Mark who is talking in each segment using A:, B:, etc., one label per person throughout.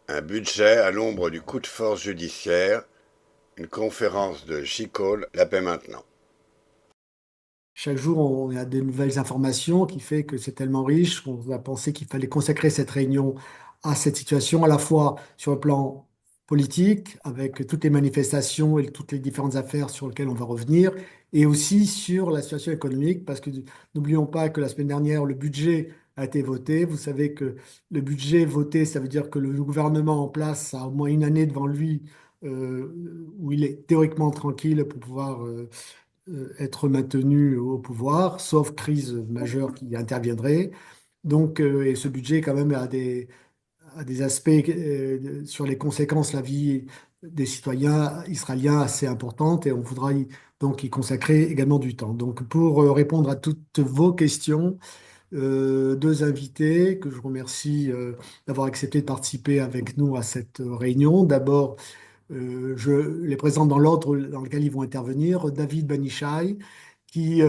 A: Un budget à l'ombre du coup de force judiciaire, une conférence de J. Cole, La paix maintenant.
B: Chaque jour, on a de nouvelles informations qui fait que c'est tellement riche qu'on a pensé qu'il fallait consacrer cette réunion à cette situation, à la fois sur le plan politique, avec toutes les manifestations et toutes les différentes affaires sur lesquelles on va revenir, et aussi sur la situation économique, parce que n'oublions pas que la semaine dernière, le budget a été voté. Vous savez que le budget voté, ça veut dire que le gouvernement en place a au moins une année devant lui où il est théoriquement tranquille pour pouvoir être maintenu au pouvoir, sauf crise majeure qui interviendrait. Donc, et ce budget, quand même, a des aspects sur les conséquences de la vie des citoyens israéliens assez importantes et on voudra donc y consacrer également du temps. Donc, pour répondre à toutes vos questions, deux invités que je remercie d'avoir accepté de participer avec nous à cette réunion. D'abord, je les présente dans l'ordre dans lequel ils vont intervenir. David Banishai, qui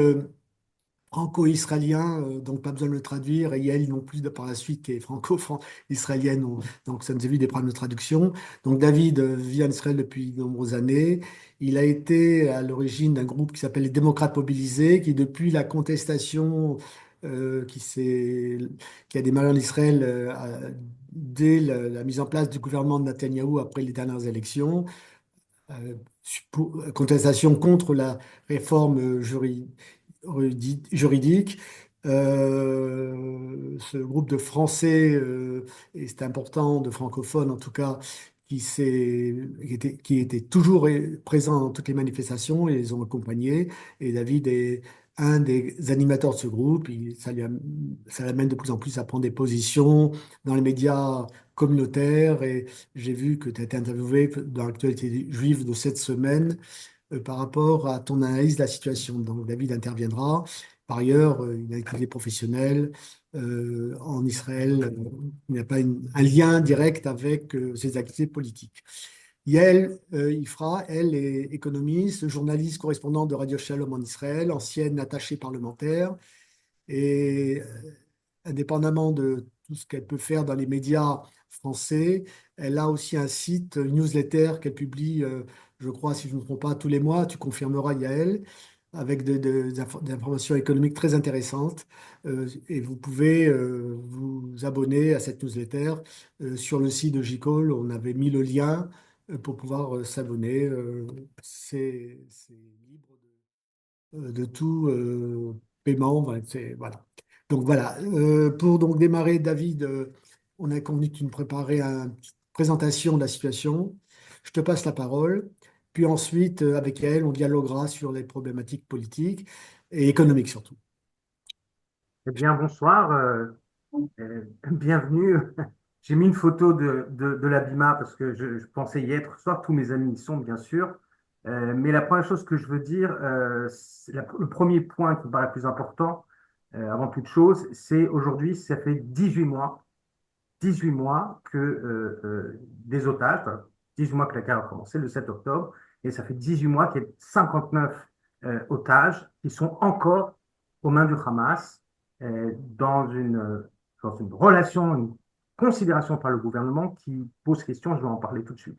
B: franco-israélien, donc pas besoin de le traduire, et Yael non plus par la suite, qui est franco-israélienne, donc ça nous évite des problèmes de traduction. Donc David vit en Israël depuis de nombreuses années. Il a été à l'origine d'un groupe qui s'appelle les Démocrates Mobilisés, qui depuis la contestation qui a démarré en Israël dès la mise en place du gouvernement de Netanyahou après les dernières élections, euh, contestation contre la réforme juridique. Ce groupe de Français, et c'est important, de francophones en tout cas, qui était toujours présent dans toutes les manifestations et les ont accompagnés. Et David est un des animateurs de ce groupe. Ça l'amène de plus en plus à prendre des positions dans les médias communautaires. Et j'ai vu que tu as été interviewé dans l'actualité juive de cette semaine par rapport à ton analyse de la situation. Donc, David interviendra. Par ailleurs, il a une activité professionnelle en Israël. Il n'y a pas un lien direct avec ses activités politiques. Yael Ifra, elle est économiste, journaliste correspondante de Radio Shalom en Israël, ancienne attachée parlementaire. Et indépendamment de tout ce qu'elle peut faire dans les médias français, elle a aussi un site, une newsletter qu'elle publie, je crois, si je ne me trompe pas, tous les mois, tu confirmeras, Yael, avec des informations économiques très intéressantes. Et vous pouvez vous abonner à cette newsletter sur le site de J-Call. On avait mis le lien pour pouvoir s'abonner. C'est libre de tout paiement. Voilà. Donc voilà. Pour donc démarrer, David, on a convenu que tu nous préparais une petite présentation de la situation. Je te passe la parole. Puis ensuite, avec elle, on dialoguera sur les problématiques politiques et économiques surtout.
C: Eh bien, bonsoir, bienvenue. J'ai mis une photo de l'Abima parce que je pensais y être. Ce soir, tous mes amis y sont, bien sûr. Mais la première chose que je veux dire, le premier point qui me paraît le plus important, avant toute chose, c'est aujourd'hui, ça fait 18 mois que des otages, enfin, 18 mois que la guerre a commencé, le 7 octobre, et ça fait 18 mois qu'il y a 59 otages qui sont encore aux mains du Hamas dans une relation, une considération par le gouvernement qui pose question, je vais en parler tout de suite.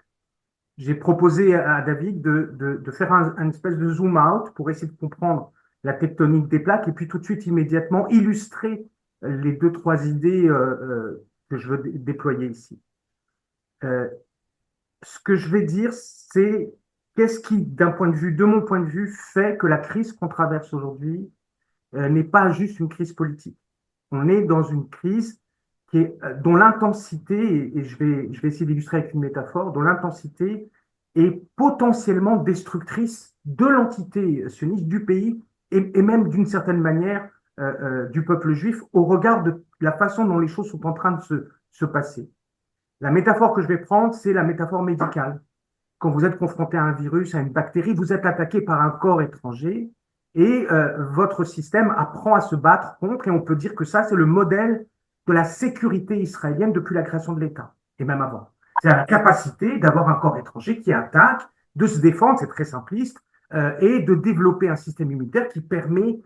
C: J'ai proposé à David de faire un espèce de zoom out pour essayer de comprendre la tectonique des plaques et puis tout de suite, immédiatement, illustrer les deux, trois idées que je veux déployer ici. Euh, Ce que je vais dire, c'est qu'est-ce qui, de mon point de vue, fait que la crise qu'on traverse aujourd'hui n'est pas juste une crise politique. On est dans une crise dont l'intensité, et je vais essayer d'illustrer avec une métaphore, dont l'intensité est potentiellement destructrice de l'entité sioniste, du pays, et même d'une certaine manière du peuple juif, au regard de la façon dont les choses sont en train de se passer. La métaphore que je vais prendre, c'est la métaphore médicale. Quand vous êtes confronté à un virus, à une bactérie, vous êtes attaqué par un corps étranger et votre système apprend à se battre contre, et on peut dire que ça, c'est le modèle de la sécurité israélienne depuis la création de l'État, et même avant. C'est la capacité d'avoir un corps étranger qui attaque, de se défendre, c'est très simpliste, et de développer un système immunitaire qui permet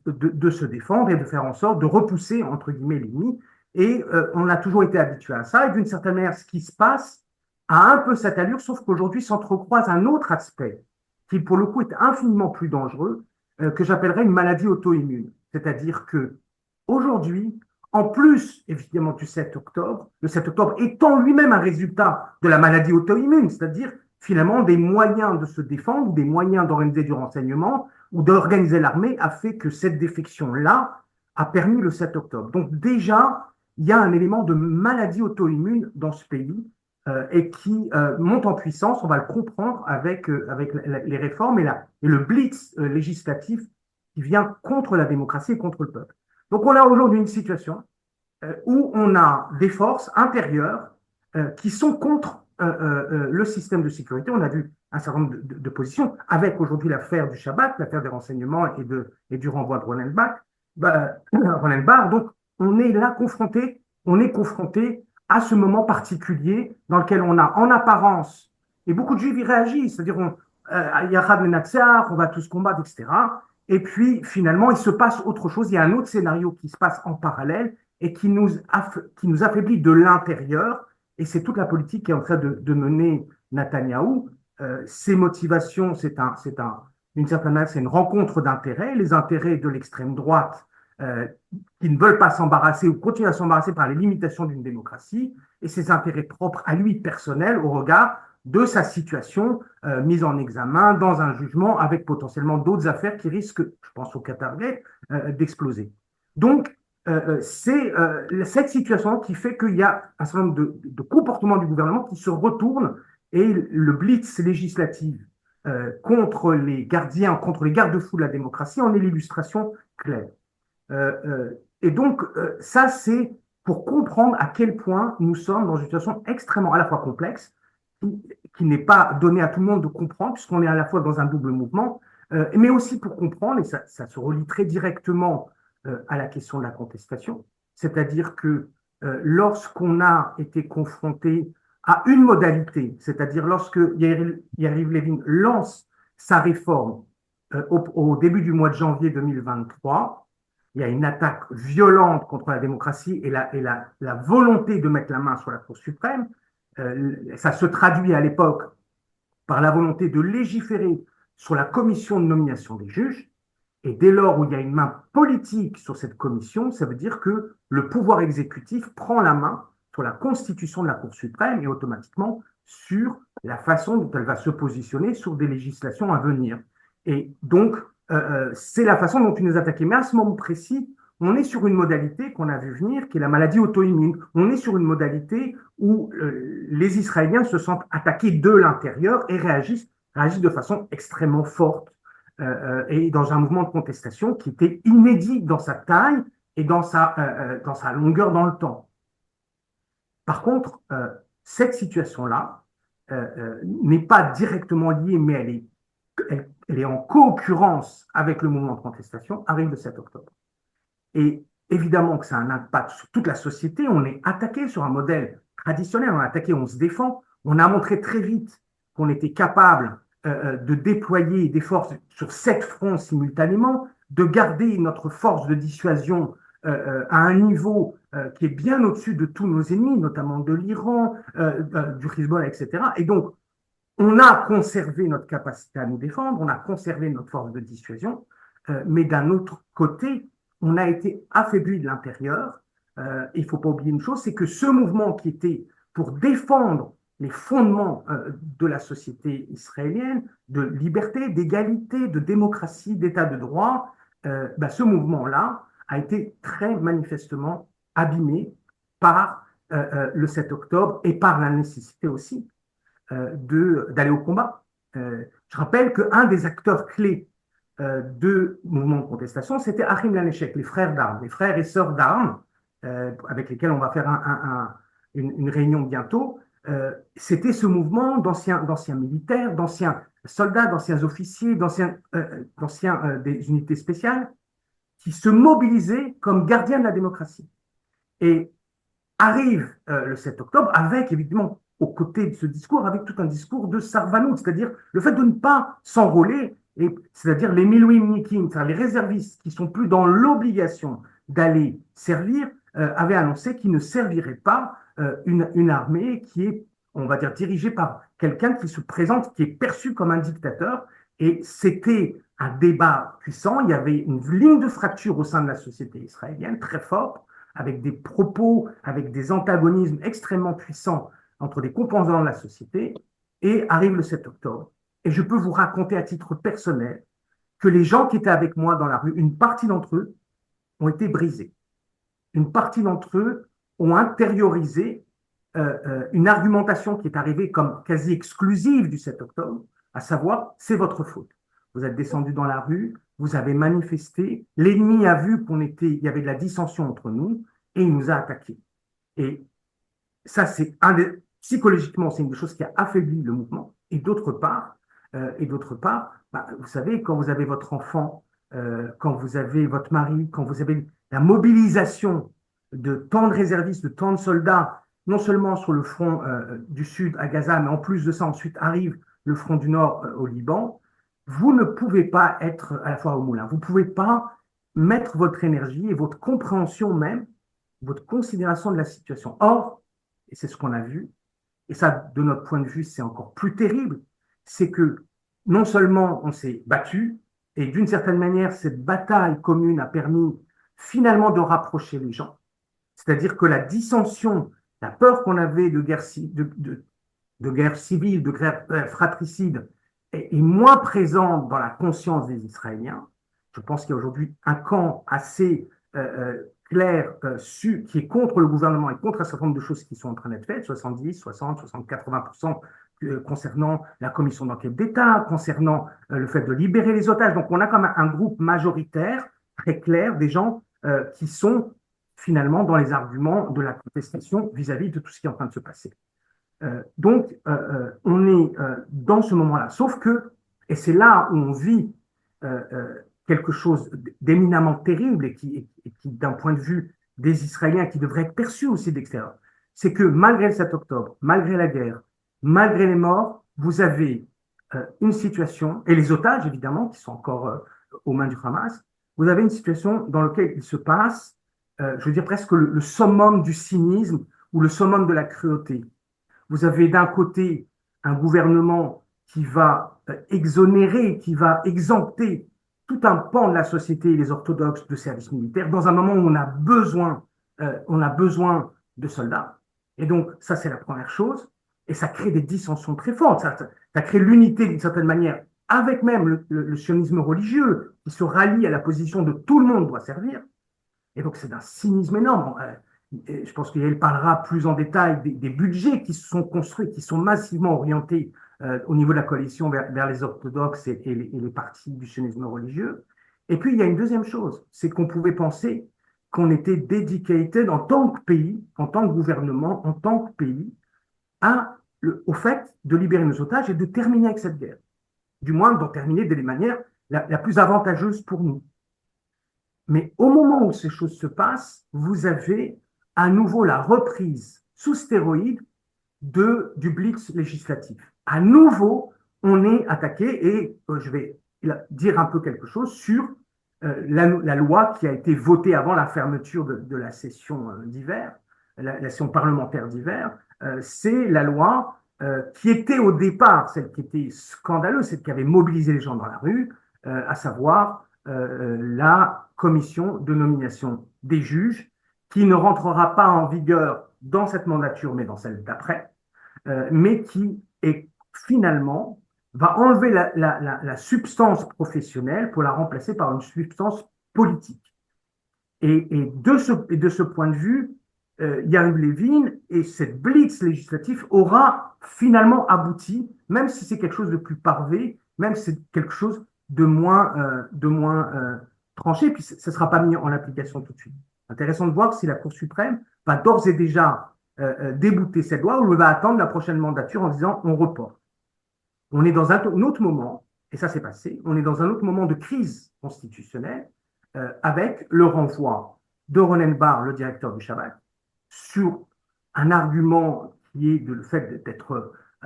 C: de se défendre et de faire en sorte de repousser, entre guillemets, l'ennemi. Et on a toujours été habitué à ça. Et d'une certaine manière, ce qui se passe a un peu cette allure, sauf qu'aujourd'hui s'entrecroise un autre aspect qui, pour le coup, est infiniment plus dangereux, que j'appellerais une maladie auto-immune. C'est-à-dire que aujourd'hui, en plus, évidemment, du 7 octobre, le 7 octobre étant lui-même un résultat de la maladie auto-immune, c'est-à-dire finalement des moyens de se défendre, des moyens d'organiser du renseignement ou d'organiser l'armée a fait que cette défection-là a permis le 7 octobre. Donc déjà, il y a un élément de maladie auto-immune dans ce pays et qui monte en puissance, on va le comprendre avec les réformes et le blitz législatif qui vient contre la démocratie et contre le peuple. Donc on a aujourd'hui une situation où on a des forces intérieures qui sont contre le système de sécurité. On a vu un certain nombre de positions, avec aujourd'hui l'affaire du Shabbat, l'affaire des renseignements et du renvoi de Ronenbar. Donc on est là confronté à ce moment particulier dans lequel on a en apparence, et beaucoup de juifs y réagissent, c'est-à-dire Yachad Menatzar, on va tous combattre, etc. Et puis finalement, il se passe autre chose, il y a un autre scénario qui se passe en parallèle et qui nous affaiblit de l'intérieur, et c'est toute la politique qui est en train de mener Netanyahou. Ses motivations, d'une certaine manière, c'est une rencontre d'intérêts, les intérêts de l'extrême droite qui ne veulent pas s'embarrasser ou continuer à s'embarrasser par les limitations d'une démocratie, et ses intérêts propres à lui personnels au regard de sa situation mise en examen dans un jugement avec potentiellement d'autres affaires qui risquent, je pense au Qatargate, d'exploser. Donc, c'est cette situation qui fait qu'il y a un certain nombre de comportements du gouvernement qui se retournent, et le blitz législatif contre les gardiens, contre les garde-fous de la démocratie en est l'illustration claire. Et donc, ça, c'est pour comprendre à quel point nous sommes dans une situation extrêmement à la fois complexe, qui n'est pas donné à tout le monde de comprendre, puisqu'on est à la fois dans un double mouvement, mais aussi pour comprendre, et ça se relie très directement à la question de la contestation, c'est-à-dire que lorsqu'on a été confronté à une modalité, c'est-à-dire lorsque Yariv Levin lance sa réforme au début du mois de janvier 2023, il y a une attaque violente contre la démocratie et la volonté de mettre la main sur la Cour suprême. Ça se traduit à l'époque par la volonté de légiférer sur la commission de nomination des juges. Et dès lors où il y a une main politique sur cette commission, ça veut dire que le pouvoir exécutif prend la main sur la constitution de la Cour suprême et automatiquement sur la façon dont elle va se positionner sur des législations à venir. Et donc, c'est la façon dont il nous attaquait. Mais à ce moment précis, on est sur une modalité qu'on a vu venir, qui est la maladie auto-immune. On est sur une modalité où les Israéliens se sentent attaqués de l'intérieur et réagissent de façon extrêmement forte. Et dans un mouvement de contestation qui était inédit dans sa taille et dans sa longueur dans le temps. Par contre, cette situation-là n'est pas directement liée, mais elle est en co-occurrence avec le mouvement de contestation, arrive le 7 octobre. Et évidemment que ça a un impact sur toute la société. On est attaqué sur un modèle traditionnel, on est attaqué, on se défend. On a montré très vite qu'on était capable de déployer des forces sur 7 fronts simultanément, de garder notre force de dissuasion à un niveau qui est bien au-dessus de tous nos ennemis, notamment de l'Iran, du Hezbollah, etc. Et donc, on a conservé notre capacité à nous défendre, on a conservé notre force de dissuasion, mais d'un autre côté, on a été affaibli de l'intérieur. Il ne faut pas oublier une chose, c'est que ce mouvement qui était pour défendre les fondements de la société israélienne, de liberté, d'égalité, de démocratie, d'état de droit, ce mouvement-là a été très manifestement abîmé par le 7 octobre et par la nécessité aussi d'aller au combat. Je rappelle qu'un des acteurs clés de mouvements de contestation, c'était Achim Laneshek, les frères d'armes, les frères et sœurs d'armes, avec lesquels on va faire une réunion bientôt. C'était ce mouvement d'anciens militaires, d'anciens soldats, d'anciens officiers, d'anciens des unités spéciales, qui se mobilisaient comme gardiens de la démocratie. Et arrive le 7 octobre avec, évidemment, aux côtés de ce discours, avec tout un discours de Sarvanout, c'est-à-dire le fait de ne pas s'enrôler, c'est-à-dire les Milouimnikim, c'est-à-dire les réservistes qui sont plus dans l'obligation d'aller servir, avait annoncé qu'il ne servirait pas une armée qui est, on va dire, dirigée par quelqu'un qui se présente, qui est perçu comme un dictateur. Et c'était un débat puissant. Il y avait une ligne de fracture au sein de la société israélienne très forte, avec des propos, avec des antagonismes extrêmement puissants entre des composants de la société. Et arrive le 7 octobre. Et je peux vous raconter à titre personnel que les gens qui étaient avec moi dans la rue, une partie d'entre eux ont été brisés. Une partie d'entre eux ont intériorisé une argumentation qui est arrivée comme quasi exclusive du 7 octobre, à savoir, c'est votre faute. Vous êtes descendus dans la rue, vous avez manifesté, l'ennemi a vu il y avait de la dissension entre nous et il nous a attaqués. Et ça, psychologiquement, c'est une des choses qui a affaibli le mouvement. Et d'autre part, vous savez, quand vous avez votre enfant, quand vous avez votre mari, quand vous avez la mobilisation de tant de réservistes, de tant de soldats, non seulement sur le front du sud à Gaza, mais en plus de ça, ensuite arrive le front du nord au Liban, vous ne pouvez pas être à la fois au moulin. Vous ne pouvez pas mettre votre énergie et votre compréhension même, votre considération de la situation. Or, et c'est ce qu'on a vu, et ça, de notre point de vue, c'est encore plus terrible, c'est que non seulement on s'est battu, et d'une certaine manière, cette bataille commune a permis finalement de rapprocher les gens. C'est-à-dire que la dissension, la peur qu'on avait de guerre civile, de guerre fratricide, est moins présente dans la conscience des Israéliens. Je pense qu'il y a aujourd'hui un camp assez clair qui est contre le gouvernement et contre un certain nombre de choses qui sont en train d'être faites, 70, 60, 60, 80% concernant la commission d'enquête d'État, concernant le fait de libérer les otages. Donc on a comme un groupe majoritaire, très clair, des gens qui sont finalement dans les arguments de la contestation vis-à-vis de tout ce qui est en train de se passer. Donc on est dans ce moment-là. Sauf que, et c'est là où on vit quelque chose d'éminemment terrible et qui d'un point de vue des Israéliens, qui devrait être perçu aussi d'extérieur, c'est que malgré le 7 octobre, malgré la guerre, malgré les morts, vous avez une situation, et les otages évidemment, qui sont encore aux mains du Hamas, vous avez une situation dans laquelle il se passe, je veux dire presque le summum du cynisme ou le summum de la cruauté. Vous avez d'un côté un gouvernement qui va exonérer, qui va exempter tout un pan de la société, les orthodoxes, de service militaire, dans un moment où on a besoin de soldats. Et donc, ça, c'est la première chose. Et ça crée des dissensions très fortes. Ça crée l'unité, d'une certaine manière, avec même le sionisme religieux, qui se rallie à la position de tout le monde doit servir. Et donc, c'est d'un cynisme énorme. Je pense qu'elle parlera plus en détail des budgets qui se sont construits, qui sont massivement orientés au niveau de la coalition vers les orthodoxes et les partis du sionisme religieux. Et puis, il y a une deuxième chose, c'est qu'on pouvait penser qu'on était dedicated en tant que pays, en tant que gouvernement, en tant que pays, au fait de libérer nos otages et de terminer avec cette guerre. Du moins, d'en terminer de la manière la plus avantageuse pour nous. Mais au moment où ces choses se passent, vous avez à nouveau la reprise sous stéroïdes du blitz législatif. À nouveau, on est attaqué et je vais dire un peu quelque chose sur la loi qui a été votée avant la fermeture de la session d'hiver, la session parlementaire d'hiver. C'est la loi qui était au départ, celle qui était scandaleuse, celle qui avait mobilisé les gens dans la rue, à savoir la commission de nomination des juges, qui ne rentrera pas en vigueur dans cette mandature, mais dans celle d'après, mais qui est finalement va enlever la substance professionnelle pour la remplacer par une substance politique. Et de ce point de vue, Yariv Levin et cette blitz législative aura finalement abouti, même si c'est quelque chose de plus parvé, même si c'est quelque chose de moins tranché, puis ça ne sera pas mis en application tout de suite. Intéressant de voir si la Cour suprême va d'ores et déjà débouter cette loi ou va attendre la prochaine mandature en disant on reporte. On est dans un autre moment, et ça s'est passé, on est dans un autre moment de crise constitutionnelle avec le renvoi de Ronen Bar, le directeur du Shabbat, sur un argument qui est le fait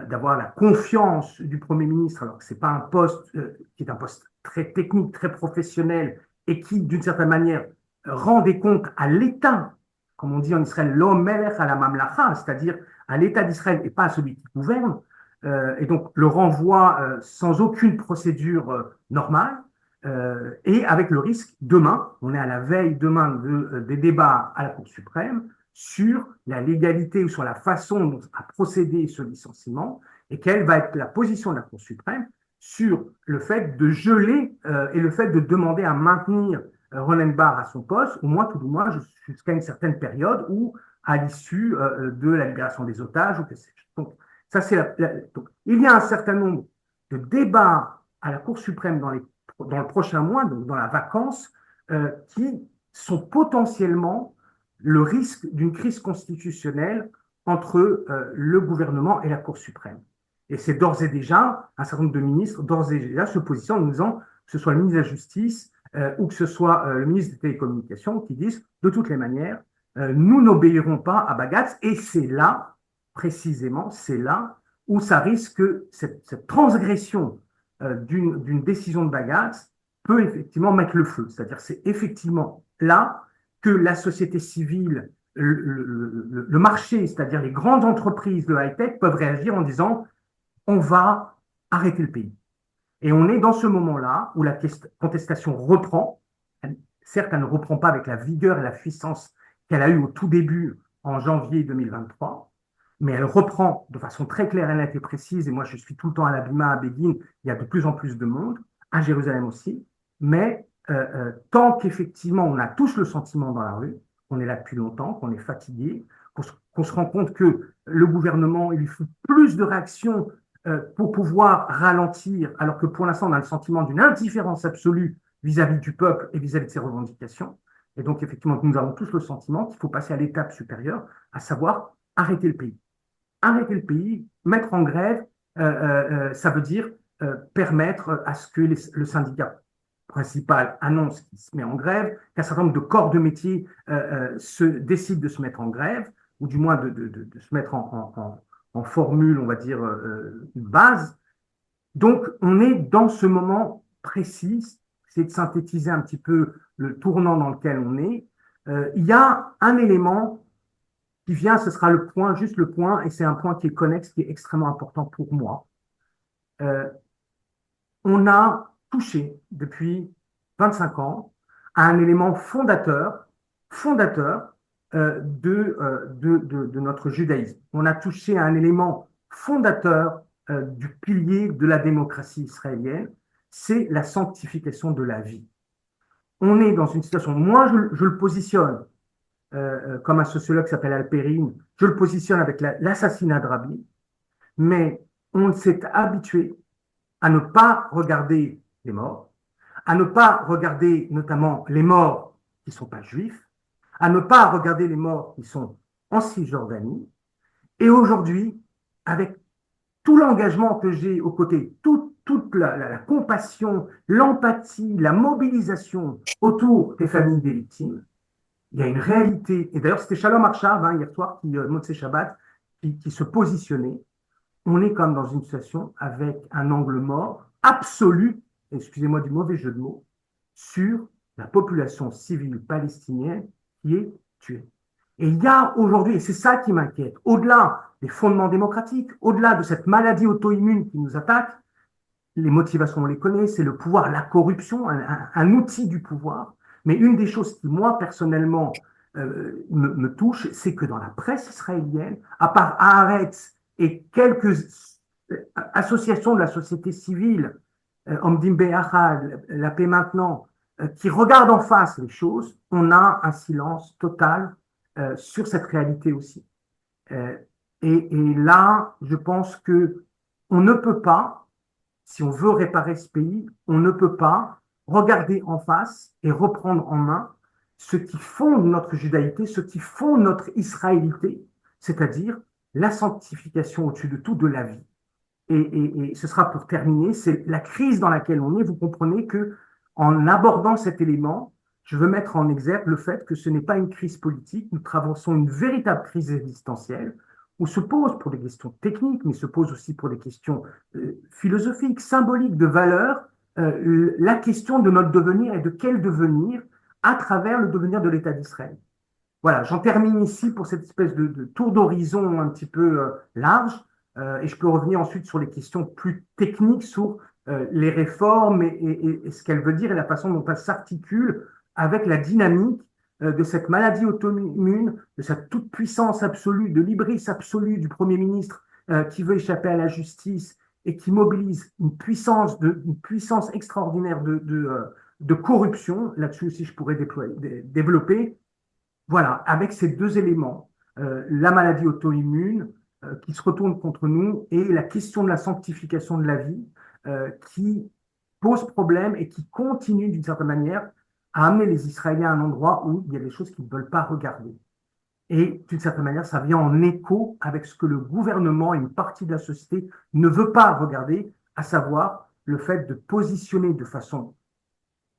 C: d'avoir la confiance du Premier ministre, alors que ce n'est pas un poste qui est un poste très technique, très professionnel, et qui, d'une certaine manière, rend des comptes à l'État comme on dit en Israël, lo melech à la mamlacha, c'est-à-dire à l'État d'Israël et pas à celui qui gouverne, et donc le renvoi sans aucune procédure normale, et avec le risque demain, on est à la veille demain des débats à la Cour suprême sur la légalité ou sur la façon dont a procédé ce licenciement, et quelle va être la position de la Cour suprême sur le fait de geler et le fait de demander à maintenir Ronen Bar à son poste, au moins tout du moins jusqu'à une certaine période ou à l'issue de la libération des otages ou que sais-je. Donc, ça, donc, il y a un certain nombre de débats à la Cour suprême dans le prochain mois, donc dans la vacance, qui sont potentiellement le risque d'une crise constitutionnelle entre le gouvernement et la Cour suprême. Et c'est d'ores et déjà, un certain nombre de ministres, d'ores et déjà, se positionnent en disant, que ce soit le ministre de la Justice ou que ce soit le ministre des Télécommunications, qui disent, de toutes les manières, nous n'obéirons pas à Bagatz, et c'est là, précisément, c'est là où ça risque, cette transgression d'une décision de Bagatz peut effectivement mettre le feu. C'est-à-dire c'est effectivement là que la société civile, le marché, c'est-à-dire les grandes entreprises de high-tech peuvent réagir en disant on va arrêter le pays. Et on est dans ce moment-là où la contestation reprend. Certes, elle ne reprend pas avec la vigueur et la puissance qu'elle a eue au tout début en janvier 2023, mais elle reprend de façon très claire, nette et précise. Et moi, je suis tout le temps à la Bima, à Béguine, il y a de plus en plus de monde, à Jérusalem aussi. Mais tant qu'effectivement, on a tous le sentiment dans la rue, on est là depuis longtemps, qu'on est fatigué, qu'on se rend compte que le gouvernement, il lui faut plus de réactions pour pouvoir ralentir, alors que pour l'instant, on a le sentiment d'une indifférence absolue vis-à-vis du peuple et vis-à-vis de ses revendications. Et donc, effectivement, nous avons tous le sentiment qu'il faut passer à l'étape supérieure, à savoir arrêter le pays. Arrêter le pays, mettre en grève, ça veut dire permettre à ce que le syndicat principal annonce qu'il se met en grève, qu'un certain nombre de corps de métier décident de se mettre en grève, ou du moins de se mettre en formule, on va dire, une base. Donc, on est dans ce moment précis, c'est de synthétiser un petit peu le tournant dans lequel on est. Il y a un élément qui vient, ce sera le point, juste le point, et c'est un point qui est connexe, qui est extrêmement important pour moi. On a touché depuis 25 ans à un élément fondateur de notre judaïsme. On a touché à un élément fondateur du pilier de la démocratie israélienne, c'est la sanctification de la vie. On est dans une situation, moi je le positionne comme un sociologue qui s'appelle Alpérine, je le positionne avec l'assassinat de Rabin, mais on s'est habitué à ne pas regarder les morts, à ne pas regarder notamment les morts qui ne sont pas juifs, à ne pas regarder les morts qui sont en Cisjordanie. Et aujourd'hui, avec tout l'engagement que j'ai aux côtés, toute la compassion, l'empathie, la mobilisation autour des familles des victimes, il y a une réalité. Et d'ailleurs, c'était Shalom Arshav, hier soir, Motzei Shabbat, qui se positionnait. On est comme dans une situation avec un angle mort absolu, excusez-moi du mauvais jeu de mots, sur la population civile palestinienne qui est tuée. Et il y a aujourd'hui, et c'est ça qui m'inquiète, au-delà des fondements démocratiques, au-delà de cette maladie auto-immune qui nous attaque, les motivations, on les connaît, c'est le pouvoir, la corruption, un outil du pouvoir. Mais une des choses qui, moi, personnellement, me touche, c'est que dans la presse israélienne, à part Haaretz et quelques associations de la société civile, Omdim Be'achad, La Paix Maintenant, qui regardent en face les choses, on a un silence total sur cette réalité aussi. Et là, je pense que on ne peut pas, si on veut réparer ce pays, on ne peut pas regarder en face et reprendre en main ce qui fonde notre judaïté, ce qui fonde notre israélité, c'est-à-dire la sanctification au-dessus de tout de la vie. Et ce sera pour terminer, c'est la crise dans laquelle on est. Vous comprenez que en abordant cet élément, je veux mettre en exergue le fait que ce n'est pas une crise politique, nous traversons une véritable crise existentielle où se pose pour des questions techniques, mais se pose aussi pour des questions philosophiques, symboliques, de valeurs, la question de notre devenir et de quel devenir à travers le devenir de l'État d'Israël. voilà, j'en termine ici pour cette espèce de tour d'horizon un petit peu large, et je peux revenir ensuite sur les questions plus techniques sur les réformes et ce qu'elles veulent dire et la façon dont elles s'articulent avec la dynamique de cette maladie auto-immune, de cette toute-puissance absolue, de l'hybris absolue du Premier ministre qui veut échapper à la justice et qui mobilise une puissance extraordinaire de corruption. Là-dessus aussi, je pourrais développer. Voilà, avec ces deux éléments, la maladie auto-immune qui se retourne contre nous et la question de la sanctification de la vie qui pose problème et qui continue d'une certaine manière à amener les Israéliens à un endroit où il y a des choses qu'ils ne veulent pas regarder. Et d'une certaine manière, ça vient en écho avec ce que le gouvernement et une partie de la société ne veut pas regarder, à savoir le fait de positionner de façon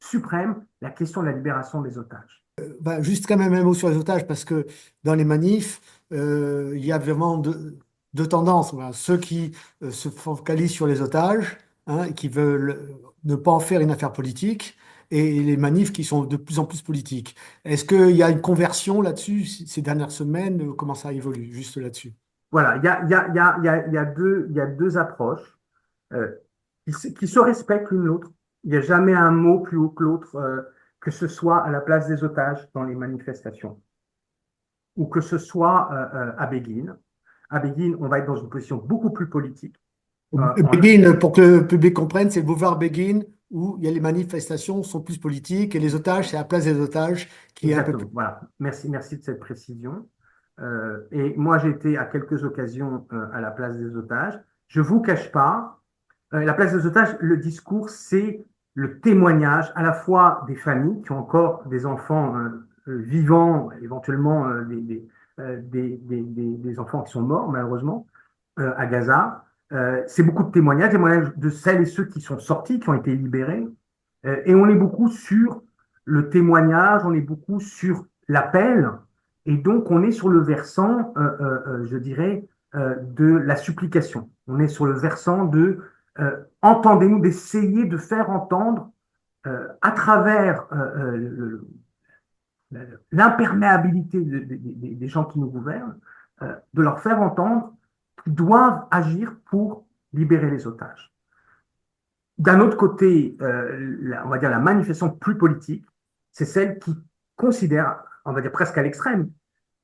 C: suprême la question de la libération des otages.
B: Juste quand même un mot sur les otages, parce que dans les manifs, il y a vraiment deux tendances. Voilà. Ceux qui se focalisent sur les otages, hein, et qui veulent ne pas en faire une affaire politique, et les manifs qui sont de plus en plus politiques. Est-ce qu'il y a une conversion là-dessus ces dernières semaines? Comment ça évolue, juste là-dessus?
C: Voilà, il y a deux approches euh, qui se respectent l'une l'autre. Il n'y a jamais un mot plus haut que l'autre, que ce soit à la place des otages dans les manifestations ou que ce soit à Béguine. À Béguine, on va être dans une position beaucoup plus politique.
B: Begin, pour que le public comprenne, c'est le boulevard Begin où il y a les manifestations sont plus politiques et les otages, c'est la place des otages qui est un peu plus.
C: Exactement, voilà. Merci de cette précision. Et moi, j'ai été à quelques occasions à la place des otages. Je ne vous cache pas, la place des otages, le discours, c'est le témoignage à la fois des familles qui ont encore des enfants vivants, éventuellement des enfants qui sont morts, malheureusement, à Gaza. C'est beaucoup de témoignages de celles et ceux qui sont sortis, qui ont été libérés. Et on est beaucoup sur le témoignage, on est beaucoup sur l'appel. Et donc, on est sur le versant, je dirais, de la supplication. On est sur le versant de entendez-nous, d'essayer de faire entendre à travers l'imperméabilité des gens qui nous gouvernent, de leur faire entendre qu'ils doivent agir pour libérer les otages. D'un autre côté, on va dire la manifestation plus politique, c'est celle qui considère, on va dire presque à l'extrême,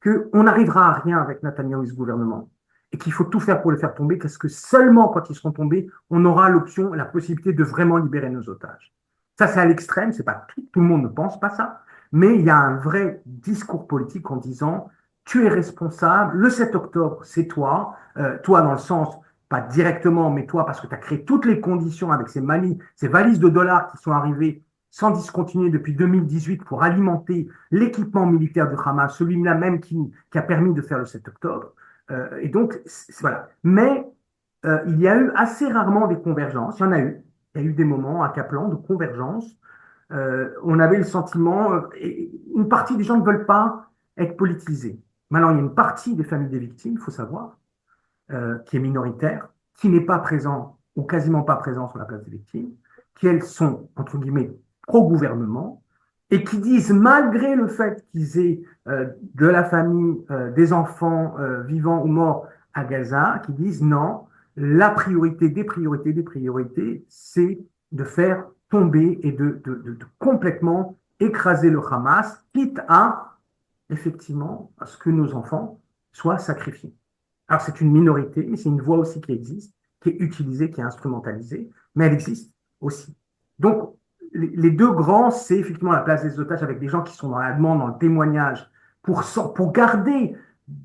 C: qu'on n'arrivera à rien avec Netanyahou et ce gouvernement et qu'il faut tout faire pour le faire tomber, parce que seulement quand ils seront tombés, on aura l'option, la possibilité de vraiment libérer nos otages. Ça, c'est à l'extrême, c'est pas tout le monde ne pense pas ça, mais il y a un vrai discours politique en disant tu es responsable, le 7 octobre, c'est toi, toi dans le sens, pas directement, mais toi, parce que tu as créé toutes les conditions avec ces valises de dollars qui sont arrivées sans discontinuer depuis 2018 pour alimenter l'équipement militaire du Hamas, celui-là même qui a permis de faire le 7 octobre. Et donc, voilà. Mais il y a eu assez rarement des convergences. Il y en a eu. Il y a eu des moments à Kaplan de convergence. On avait le sentiment, une partie des gens ne veulent pas être politisés. Maintenant, il y a une partie des familles des victimes, il faut savoir, qui est minoritaire, qui n'est pas présent ou quasiment pas présent sur la place des victimes, qui elles sont, entre guillemets, pro-gouvernement, et qui disent, malgré le fait qu'ils aient de la famille, des enfants vivants ou morts à Gaza, qui disent non, la priorité des priorités, c'est de faire tomber et de complètement écraser le Hamas, quitte à, effectivement, à ce que nos enfants soient sacrifiés. Alors, c'est une minorité, mais c'est une voix aussi qui existe, qui est utilisée, qui est instrumentalisée, mais elle existe aussi. Donc, les deux grands, c'est effectivement la place des otages avec des gens qui sont dans la demande, dans le témoignage, pour garder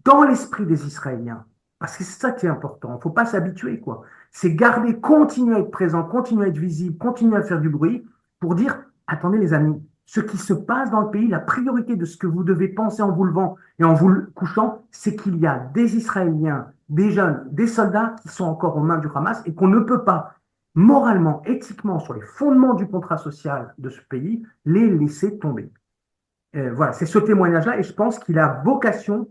C: dans l'esprit des Israéliens, parce que c'est ça qui est important, il ne faut pas s'habituer, quoi. C'est garder, continuer à être présent, continuer à être visible, continuer à faire du bruit, pour dire, attendez les amis, ce qui se passe dans le pays, la priorité de ce que vous devez penser en vous levant et en vous couchant, c'est qu'il y a des Israéliens, des jeunes, des soldats qui sont encore aux mains du Hamas et qu'on ne peut pas, moralement, éthiquement, sur les fondements du contrat social de ce pays, les laisser tomber. Voilà, c'est ce témoignage-là et je pense qu'il a vocation,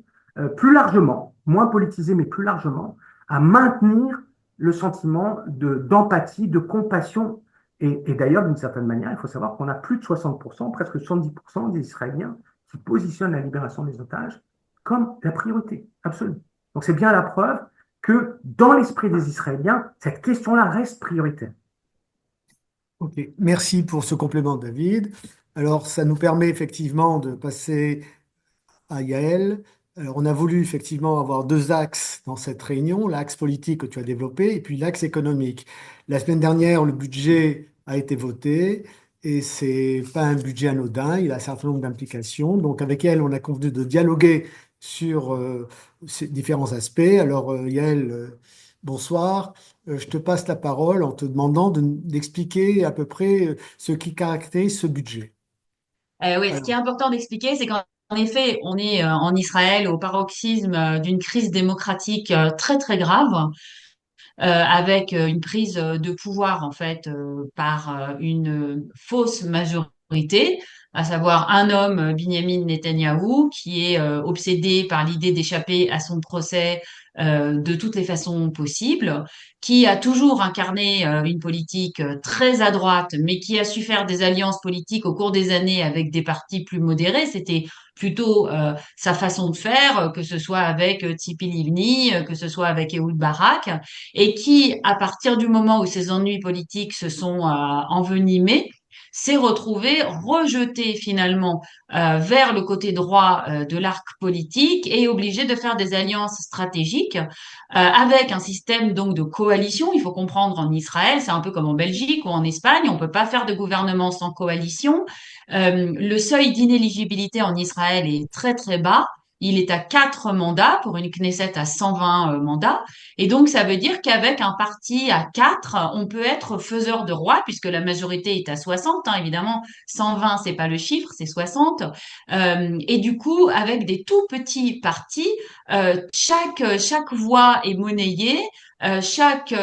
C: plus largement, moins politisé, mais plus largement, à maintenir le sentiment d'empathie, de compassion. Et d'ailleurs, d'une certaine manière, il faut savoir qu'on a plus de 60%, presque 70% des Israéliens qui positionne la libération des otages comme la priorité absolue. Donc c'est bien la preuve que dans l'esprit des Israéliens, cette question-là reste prioritaire.
B: Ok, merci pour ce complément, David. Alors, ça nous permet effectivement de passer à Yaël. Alors, on a voulu effectivement avoir deux axes dans cette réunion, l'axe politique que tu as développé et puis l'axe économique. La semaine dernière, le budget a été voté et c'est pas un budget anodin, il a un certain nombre d'implications. Donc, avec elle, on a convenu de dialoguer sur ces différents aspects. Alors, Yaël, bonsoir. Je te passe la parole en te demandant d'expliquer à peu près ce qui caractérise ce budget.
D: Oui, ce qui est
B: Alors,
D: important d'expliquer, c'est qu'en effet, on est en Israël au paroxysme d'une crise démocratique très très grave, avec une prise de pouvoir en fait par une fausse majorité, à savoir un homme, Binyamin Netanyahou, qui est obsédé par l'idée d'échapper à son procès de toutes les façons possibles, qui a toujours incarné une politique très à droite, mais qui a su faire des alliances politiques au cours des années avec des partis plus modérés. C'était plutôt sa façon de faire, que ce soit avec Tzipi Livni, que ce soit avec Ehud Barak, et qui, à partir du moment où ses ennuis politiques se sont envenimés, s'est retrouvé rejeté finalement vers le côté droit de l'arc politique et obligé de faire des alliances stratégiques avec un système donc de coalition. Il faut comprendre en Israël, c'est un peu comme en Belgique ou en Espagne, on peut pas faire de gouvernement sans coalition. Le seuil d'inéligibilité en Israël est très très bas. Il est à 4 mandats pour une Knesset à 120 mandats. Et donc, ça veut dire qu'avec un parti à 4, on peut être faiseur de roi, puisque la majorité est à 60, hein, évidemment. 120, c'est pas le chiffre, c'est 60. Et du coup, avec des tout petits partis, chaque voix est monnayée, chaque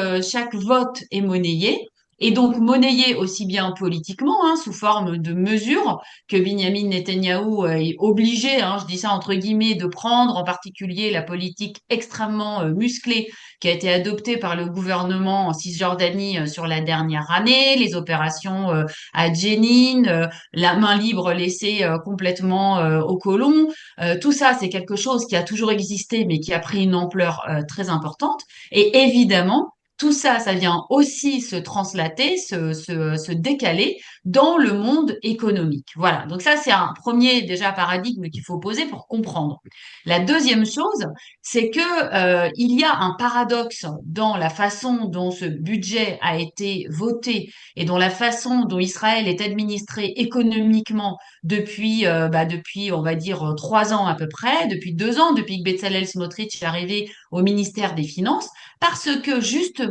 D: vote est monnayé. Et donc monnayé aussi bien politiquement, hein, sous forme de mesures que Binyamin Netanyahou est obligé, hein, je dis ça entre guillemets, de prendre, en particulier la politique extrêmement musclée qui a été adoptée par le gouvernement en Cisjordanie sur la dernière année, les opérations à Jenin, la main libre laissée complètement aux colons. Tout ça, c'est quelque chose qui a toujours existé, mais qui a pris une ampleur très importante. Et évidemment, tout ça, ça vient aussi se translater, se décaler dans le monde économique. Voilà. Donc ça, c'est un premier déjà paradigme qu'il faut poser pour comprendre. La deuxième chose, c'est que il y a un paradoxe dans la façon dont ce budget a été voté et dans la façon dont Israël est administré économiquement depuis on va dire 3 ans à peu près, depuis 2 ans, depuis que Bezalel Smotrich est arrivé au ministère des Finances, parce que justement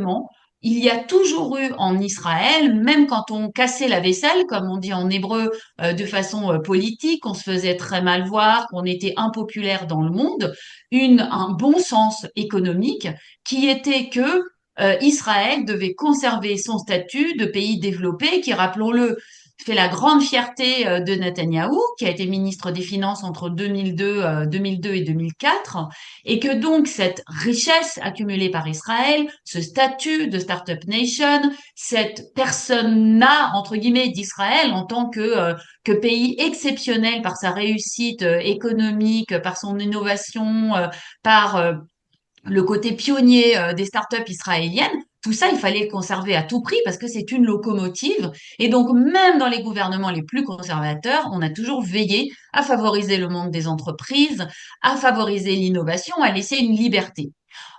D: il y a toujours eu en Israël, même quand on cassait la vaisselle, comme on dit en hébreu, de façon politique, on se faisait très mal voir, qu'on était impopulaire dans le monde, un bon sens économique qui était que Israël devait conserver son statut de pays développé, qui, rappelons-le, fait la grande fierté de Netanyahou, qui a été ministre des Finances entre 2002 et 2004, et que donc cette richesse accumulée par Israël, ce statut de Startup Nation, cette persona entre guillemets d'Israël en tant que pays exceptionnel par sa réussite économique, par son innovation, par le côté pionnier des startups israéliennes, tout ça, il fallait le conserver à tout prix parce que c'est une locomotive. Et donc, même dans les gouvernements les plus conservateurs, on a toujours veillé à favoriser le monde des entreprises, à favoriser l'innovation, à laisser une liberté.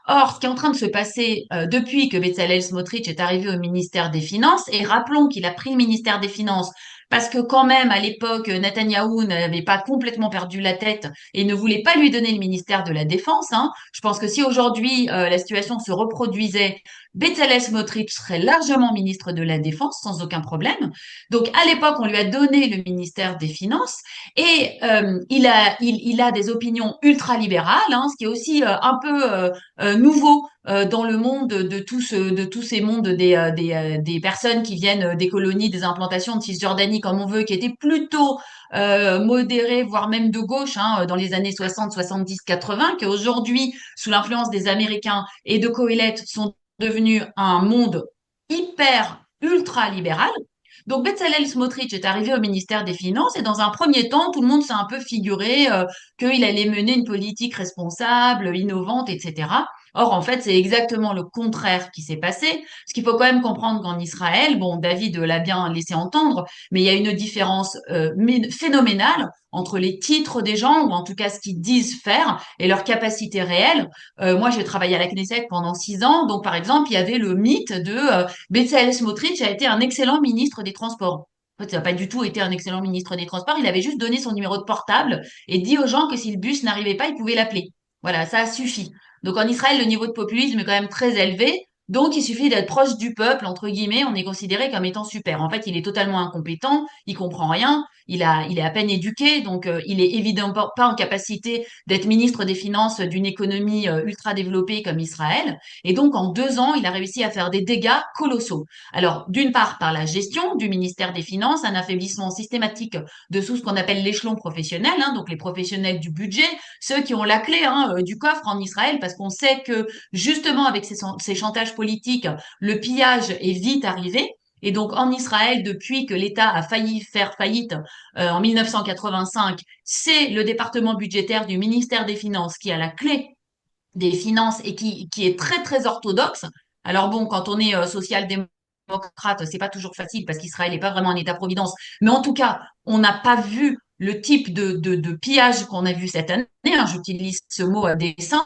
D: Or, ce qui est en train de se passer depuis que Bezalel Smotrich est arrivé au ministère des Finances, et rappelons qu'il a pris le ministère des Finances parce que quand même, à l'époque, Netanyahou n'avait pas complètement perdu la tête et ne voulait pas lui donner le ministère de la Défense. Hein. Je pense que si aujourd'hui la situation se reproduisait, Bezalel Smotrich serait largement ministre de la Défense sans aucun problème. Donc, à l'époque, on lui a donné le ministère des Finances et il a des opinions ultralibérales, hein, ce qui est aussi un peu nouveau dans le monde de tous ces mondes des personnes qui viennent des colonies, des implantations de Cisjordanie, comme on veut, qui étaient plutôt modérées, voire même de gauche, hein, dans les années 60, 70, 80, qui aujourd'hui, sous l'influence des Américains et de Coëlette, sont devenus un monde hyper ultra libéral. Donc Bezalel Smotrich est arrivé au ministère des Finances et dans un premier temps, tout le monde s'est un peu figuré qu'il allait mener une politique responsable, innovante, etc. Or, en fait, c'est exactement le contraire qui s'est passé. Ce qu'il faut quand même comprendre qu'en Israël, bon, David l'a bien laissé entendre, mais il y a une différence phénoménale entre les titres des gens, ou en tout cas ce qu'ils disent faire, et leur capacité réelle. Moi, j'ai travaillé à la Knesset pendant 6 ans, donc par exemple, il y avait le mythe de Bezalel Smotrich a été un excellent ministre des Transports. En fait, il n'a pas du tout été un excellent ministre des Transports, il avait juste donné son numéro de portable et dit aux gens que si le bus n'arrivait pas, ils pouvaient l'appeler. Voilà, ça suffit. Donc en Israël, le niveau de populisme est quand même très élevé. Donc il suffit d'être proche du peuple, entre guillemets, on est considéré comme étant super. En fait, il est totalement incompétent, il comprend rien, il est à peine éduqué, donc il est évidemment pas en capacité d'être ministre des Finances d'une économie ultra développée comme Israël. Et donc en 2 ans, il a réussi à faire des dégâts colossaux. Alors d'une part par la gestion du ministère des Finances, un affaiblissement systématique de tout ce qu'on appelle l'échelon professionnel, hein, donc les professionnels du budget, ceux qui ont la clé du coffre en Israël, parce qu'on sait que justement avec ces chantages politiques, le pillage est vite arrivé. Et donc en Israël, depuis que l'État a failli faire faillite en 1985, c'est le département budgétaire du ministère des Finances qui a la clé des finances et qui est très très orthodoxe. Alors bon, quand on est social-démocrate, c'est pas toujours facile parce qu'Israël n'est pas vraiment un État-providence. Mais en tout cas, on n'a pas vu le type de pillage qu'on a vu cette année. Hein, j'utilise ce mot à dessein.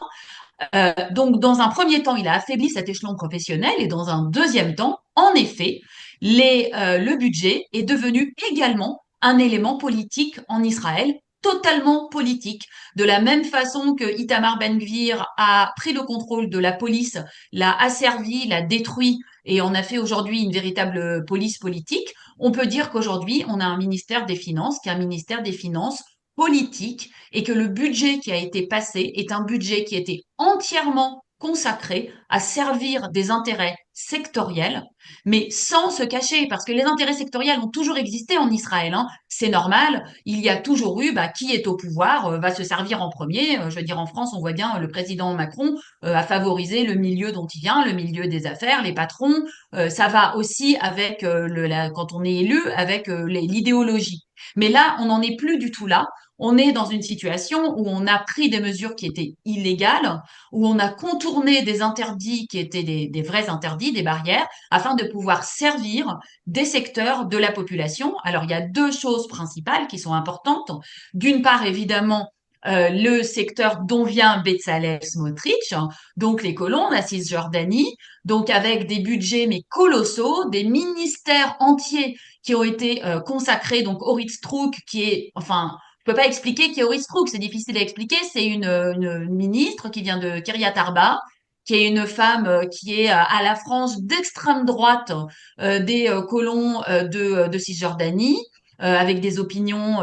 D: Donc, dans un premier temps, il a affaibli cet échelon professionnel et dans un deuxième temps, en effet, le budget est devenu également un élément politique en Israël, totalement politique. De la même façon que Itamar Ben-Gvir a pris le contrôle de la police, l'a asservi, l'a détruit et en a fait aujourd'hui une véritable police politique, on peut dire qu'aujourd'hui, on a un ministère des Finances qui est un ministère des Finances politique et que le budget qui a été passé est un budget qui était entièrement consacré à servir des intérêts sectoriels, mais sans se cacher, parce que les intérêts sectoriels ont toujours existé en Israël. Hein. C'est normal, il y a toujours eu qui est au pouvoir va se servir en premier. Je veux dire, en France, on voit bien le président Macron a favorisé le milieu dont il vient, le milieu des affaires, les patrons. Ça va aussi avec quand on est élu, avec l'idéologie. Mais là, on n'en est plus du tout là. On est dans une situation où on a pris des mesures qui étaient illégales, où on a contourné des interdits qui étaient des vrais interdits, des barrières, afin de pouvoir servir des secteurs de la population. Alors, il y a deux choses principales qui sont importantes. D'une part, évidemment, le secteur dont vient Bezalel Smotrich, donc les colons, la Cisjordanie, donc avec des budgets mais colossaux, des ministères entiers qui ont été consacrés, donc Orit Strouk, qui est, enfin, je peux pas expliquer qui est Orit Strouk, c'est difficile à expliquer, c'est une ministre qui vient de Kiryat Arba, qui est une femme qui est à la frange d'extrême droite des colons de Cisjordanie, avec des opinions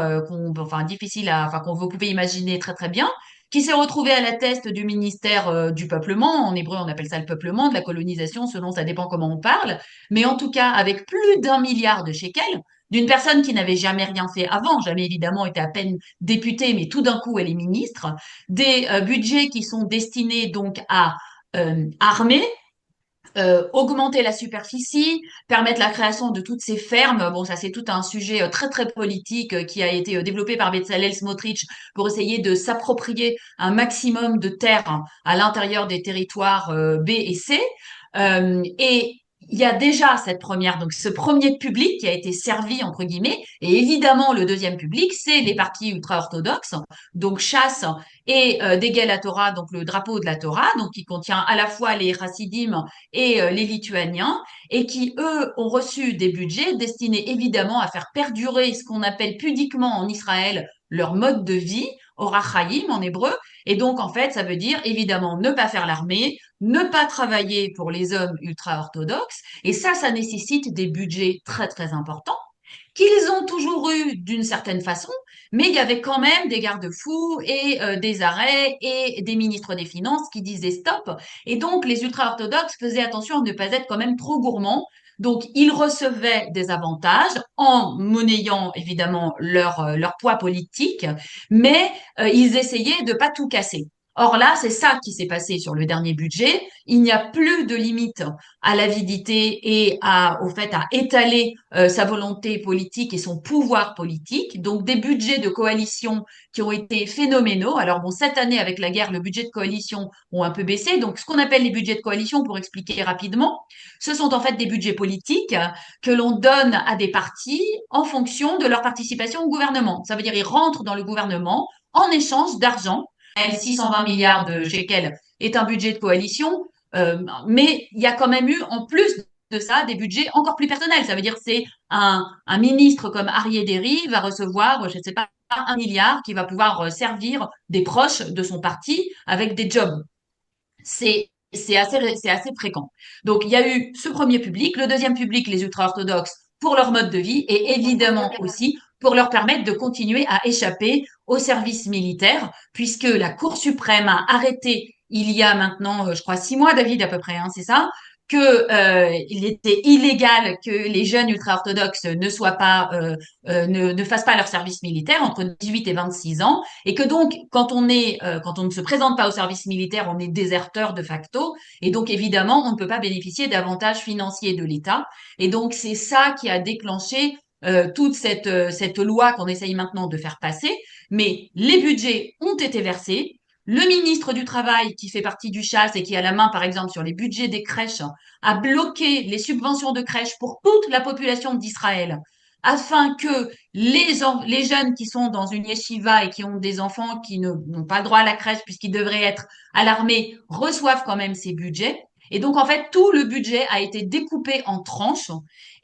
D: enfin difficiles enfin qu'on vous pouvez imaginer très très bien, qui s'est retrouvée à la tête du ministère du peuplement. En hébreu, on appelle ça le peuplement, de la colonisation, selon ça dépend comment on parle. Mais en tout cas, avec plus d'1 milliard de shekels, d'une personne qui n'avait jamais rien fait avant, jamais évidemment été à peine députée, mais tout d'un coup elle est ministre, des budgets qui sont destinés donc à armer, augmenter la superficie, permettre la création de toutes ces fermes. Bon, ça c'est tout un sujet très très politique qui a été développé par Bezalel Smotrich pour essayer de s'approprier un maximum de terres à l'intérieur des territoires B et C. Et il y a déjà donc ce premier public qui a été servi entre guillemets, et évidemment le deuxième public, c'est les partis ultra-orthodoxes, donc Chasse et Degel la Torah, donc le drapeau de la Torah, donc qui contient à la fois les Chassidim et les Lituaniens, et qui eux ont reçu des budgets destinés évidemment à faire perdurer ce qu'on appelle pudiquement en Israël leur mode de vie, Orach Chaim en hébreu, et donc en fait ça veut dire évidemment ne pas faire l'armée, ne pas travailler pour les hommes ultra-orthodoxes, et ça nécessite des budgets très très importants, qu'ils ont toujours eu d'une certaine façon, mais il y avait quand même des garde-fous et des arrêts et des ministres des Finances qui disaient stop, et donc les ultra-orthodoxes faisaient attention à ne pas être quand même trop gourmands, donc ils recevaient des avantages en monnayant évidemment leur poids politique, mais ils essayaient de pas tout casser. Or là, c'est ça qui s'est passé sur le dernier budget. Il n'y a plus de limite à l'avidité et au fait à étaler sa volonté politique et son pouvoir politique. Donc des budgets de coalition qui ont été phénoménaux. Alors bon, cette année avec la guerre, le budget de coalition ont un peu baissé. Donc ce qu'on appelle les budgets de coalition, pour expliquer rapidement, ce sont en fait des budgets politiques que l'on donne à des partis en fonction de leur participation au gouvernement. Ça veut dire ils rentrent dans le gouvernement en échange d'argent. 620 milliards de shekels est un budget de coalition, mais il y a quand même eu en plus de ça des budgets encore plus personnels. Ça veut dire que c'est un ministre comme Aryeh Deri va recevoir, je ne sais pas, 1 milliard qui va pouvoir servir des proches de son parti avec des jobs. C'est assez fréquent. Donc, il y a eu ce premier public. Le deuxième public, les ultra-orthodoxes, pour leur mode de vie et évidemment aussi pour leur permettre de continuer à échapper au service militaire, puisque la Cour suprême a arrêté il y a maintenant, je crois, 6 mois, David, à peu près, hein, c'est ça, que il était illégal que les jeunes ultra-orthodoxes ne fassent pas leur service militaire entre 18 et 26 ans, et que donc, quand on ne se présente pas au service militaire, on est déserteur de facto, et donc évidemment, on ne peut pas bénéficier d'avantages financiers de l'État. Et donc, c'est ça qui a déclenché toute cette loi qu'on essaye maintenant de faire passer. Mais les budgets ont été versés. Le ministre du Travail, qui fait partie du chasse et qui a la main, par exemple, sur les budgets des crèches, a bloqué les subventions de crèches pour toute la population d'Israël afin que les jeunes qui sont dans une yeshiva et qui ont des enfants qui n'ont pas le droit à la crèche puisqu'ils devraient être à l'armée reçoivent quand même ces budgets. Et donc, en fait, tout le budget a été découpé en tranches.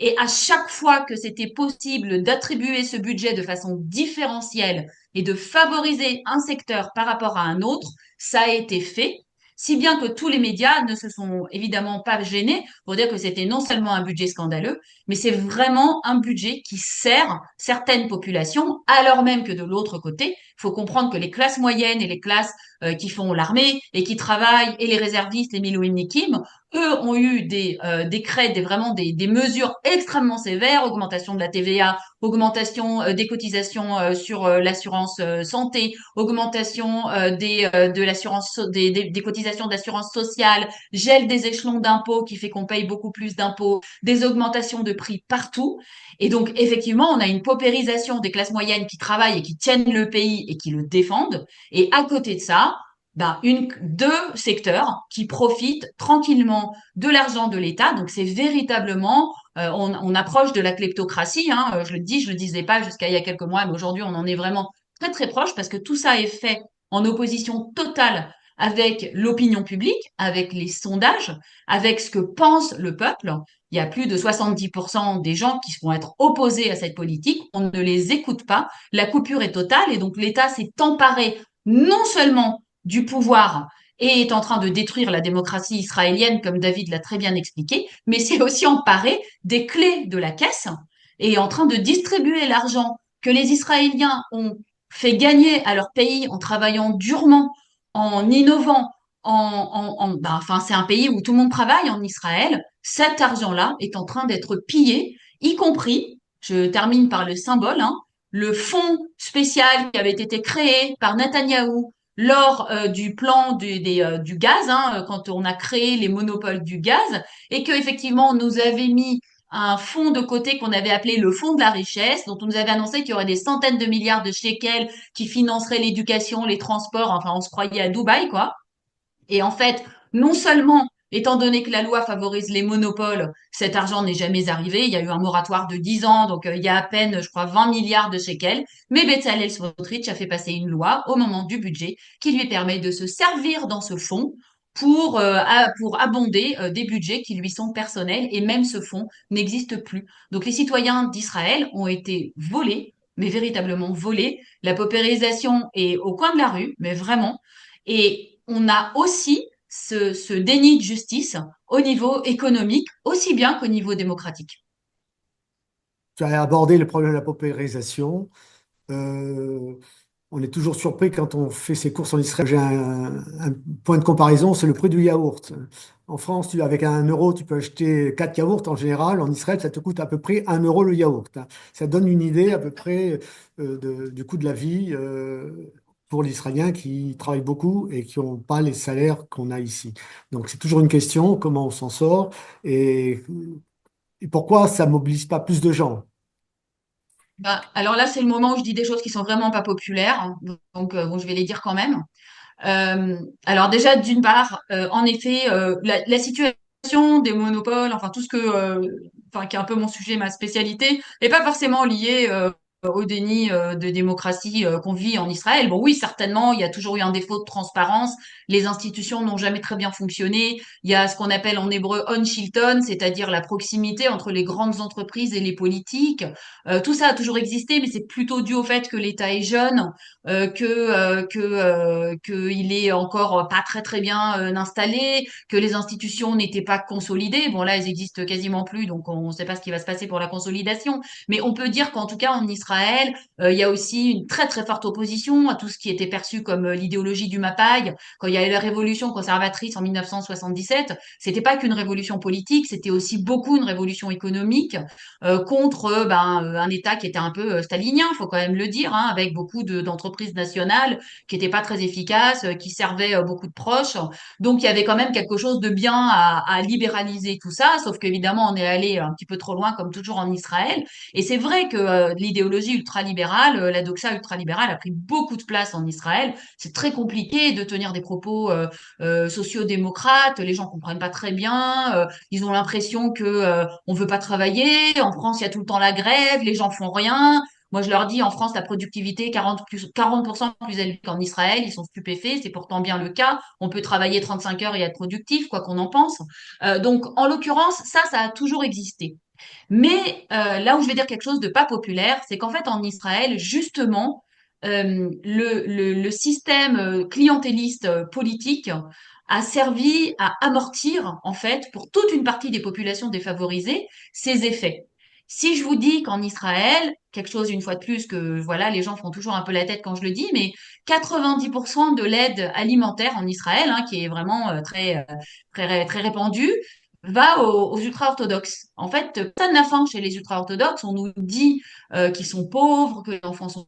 D: Et à chaque fois que c'était possible d'attribuer ce budget de façon différentielle et de favoriser un secteur par rapport à un autre, ça a été fait. Si bien que tous les médias ne se sont évidemment pas gênés pour dire que c'était non seulement un budget scandaleux, mais c'est vraiment un budget qui sert certaines populations, alors même que de l'autre côté, il faut comprendre que les classes moyennes et les classes qui font l'armée et qui travaillent, et les réservistes, les miloïnikim, eux ont eu des décrets, vraiment des mesures extrêmement sévères, augmentation de la TVA, augmentation des cotisations sur l'assurance santé, augmentation de l'assurance des cotisations d'assurance sociale, gel des échelons d'impôts qui fait qu'on paye beaucoup plus d'impôts, des augmentations de prix partout. Et donc, effectivement, on a une paupérisation des classes moyennes qui travaillent et qui tiennent le pays et qui le défendent. Et à côté de ça, deux secteurs qui profitent tranquillement de l'argent de l'État. Donc, c'est véritablement, on approche de la kleptocratie. Hein, je le disais pas jusqu'à il y a quelques mois, mais aujourd'hui, on en est vraiment très, très proche parce que tout ça est fait en opposition totale avec l'opinion publique, avec les sondages, avec ce que pense le peuple. Il y a plus de 70% des gens qui vont être opposés à cette politique. On ne les écoute pas. La coupure est totale et donc l'État s'est emparé non seulement du pouvoir et est en train de détruire la démocratie israélienne, comme David l'a très bien expliqué, mais c'est aussi emparé des clés de la caisse et est en train de distribuer l'argent que les Israéliens ont fait gagner à leur pays en travaillant durement, en innovant, enfin, c'est un pays où tout le monde travaille en Israël. Cet argent-là est en train d'être pillé, y compris, je termine par le symbole, hein, le fonds spécial qui avait été créé par Netanyahou lors du plan du gaz, hein, quand on a créé les monopoles du gaz, et que effectivement on nous avait mis un fonds de côté qu'on avait appelé le fonds de la richesse, dont on nous avait annoncé qu'il y aurait des centaines de milliards de shekels qui financeraient l'éducation, les transports, enfin on se croyait à Dubaï, quoi. Et en fait, non seulement, étant donné que la loi favorise les monopoles, cet argent n'est jamais arrivé. Il y a eu un moratoire de 10 ans, donc il y a à peine, je crois, 20 milliards de shekels. Mais Bezalel Smotrich a fait passer une loi au moment du budget qui lui permet de se servir dans ce fonds pour abonder des budgets qui lui sont personnels. Et même ce fonds n'existe plus. Donc les citoyens d'Israël ont été volés, mais véritablement volés. La paupérisation est au coin de la rue, mais vraiment. Et on a aussi ce déni de justice au niveau économique, aussi bien qu'au niveau démocratique.
B: Tu as abordé le problème de la paupérisation. Euh, on est toujours surpris quand on fait ses courses en Israël. J'ai un point de comparaison, c'est le prix du yaourt. En France, avec 1 euro, tu peux acheter 4 yaourts en général. En Israël, ça te coûte à peu près 1 euro le yaourt. Ça donne une idée à peu près du coût de la vie. pour les Israéliens qui travaillent beaucoup et qui n'ont pas les salaires qu'on a ici. Donc c'est toujours une question, comment on s'en sort et, et pourquoi ça mobilise pas plus de gens.
D: Bah, alors là, c'est le moment où je dis des choses qui sont vraiment pas populaires, hein. Donc bon, je vais les dire quand même. Alors déjà, d'une part, en effet, la situation des monopoles, enfin tout ce que, enfin qui est un peu mon sujet, ma spécialité, n'est pas forcément liée au déni de démocratie qu'on vit en Israël. Bon, oui, certainement, il y a toujours eu un défaut de transparence. Les institutions n'ont jamais très bien fonctionné. Il y a ce qu'on appelle en hébreu on shilton, c'est-à-dire la proximité entre les grandes entreprises et les politiques. Tout ça a toujours existé, mais c'est plutôt dû au fait que l'État est jeune, que il est encore pas très très bien installé, que les institutions n'étaient pas consolidées. Bon là, elles existent quasiment plus, donc on ne sait pas ce qui va se passer pour la consolidation. Mais on peut dire qu'en tout cas en Israël, il y a aussi une très très forte opposition à tout ce qui était perçu comme l'idéologie du Mapai. Quand il y a eu la révolution conservatrice en 1977, c'était pas qu'une révolution politique, c'était aussi beaucoup une révolution économique contre un État qui était un peu stalinien, faut quand même le dire, hein, avec beaucoup d'entreprises nationales qui n'étaient pas très efficaces, qui servaient beaucoup de proches. Donc il y avait quand même quelque chose de bien à libéraliser tout ça, sauf qu'évidemment on est allé un petit peu trop loin, comme toujours en Israël. Et c'est vrai que l'idéologie ultralibérale, la doxa ultralibérale a pris beaucoup de place en Israël. C'est très compliqué de tenir des propos sociaux-démocrates. Les gens comprennent pas très bien. Ils ont l'impression que on veut pas travailler. En France, il y a tout le temps la grève. Les gens font rien. Moi, je leur dis, en France, la productivité est 40% plus élevée qu'en Israël. Ils sont stupéfaits. C'est pourtant bien le cas. On peut travailler 35 heures et être productif, quoi qu'on en pense. Donc, en l'occurrence, ça a toujours existé. Mais là où je vais dire quelque chose de pas populaire, c'est qu'en fait, en Israël, justement, le système clientéliste politique a servi à amortir, en fait, pour toute une partie des populations défavorisées, ces effets. Si je vous dis qu'en Israël, quelque chose une fois de plus que voilà, les gens font toujours un peu la tête quand je le dis, mais 90% de l'aide alimentaire en Israël, hein, qui est vraiment très répandue, va aux ultra-orthodoxes. En fait, personne n'a faim chez les ultra-orthodoxes. On nous dit qu'ils sont pauvres, que les enfants sont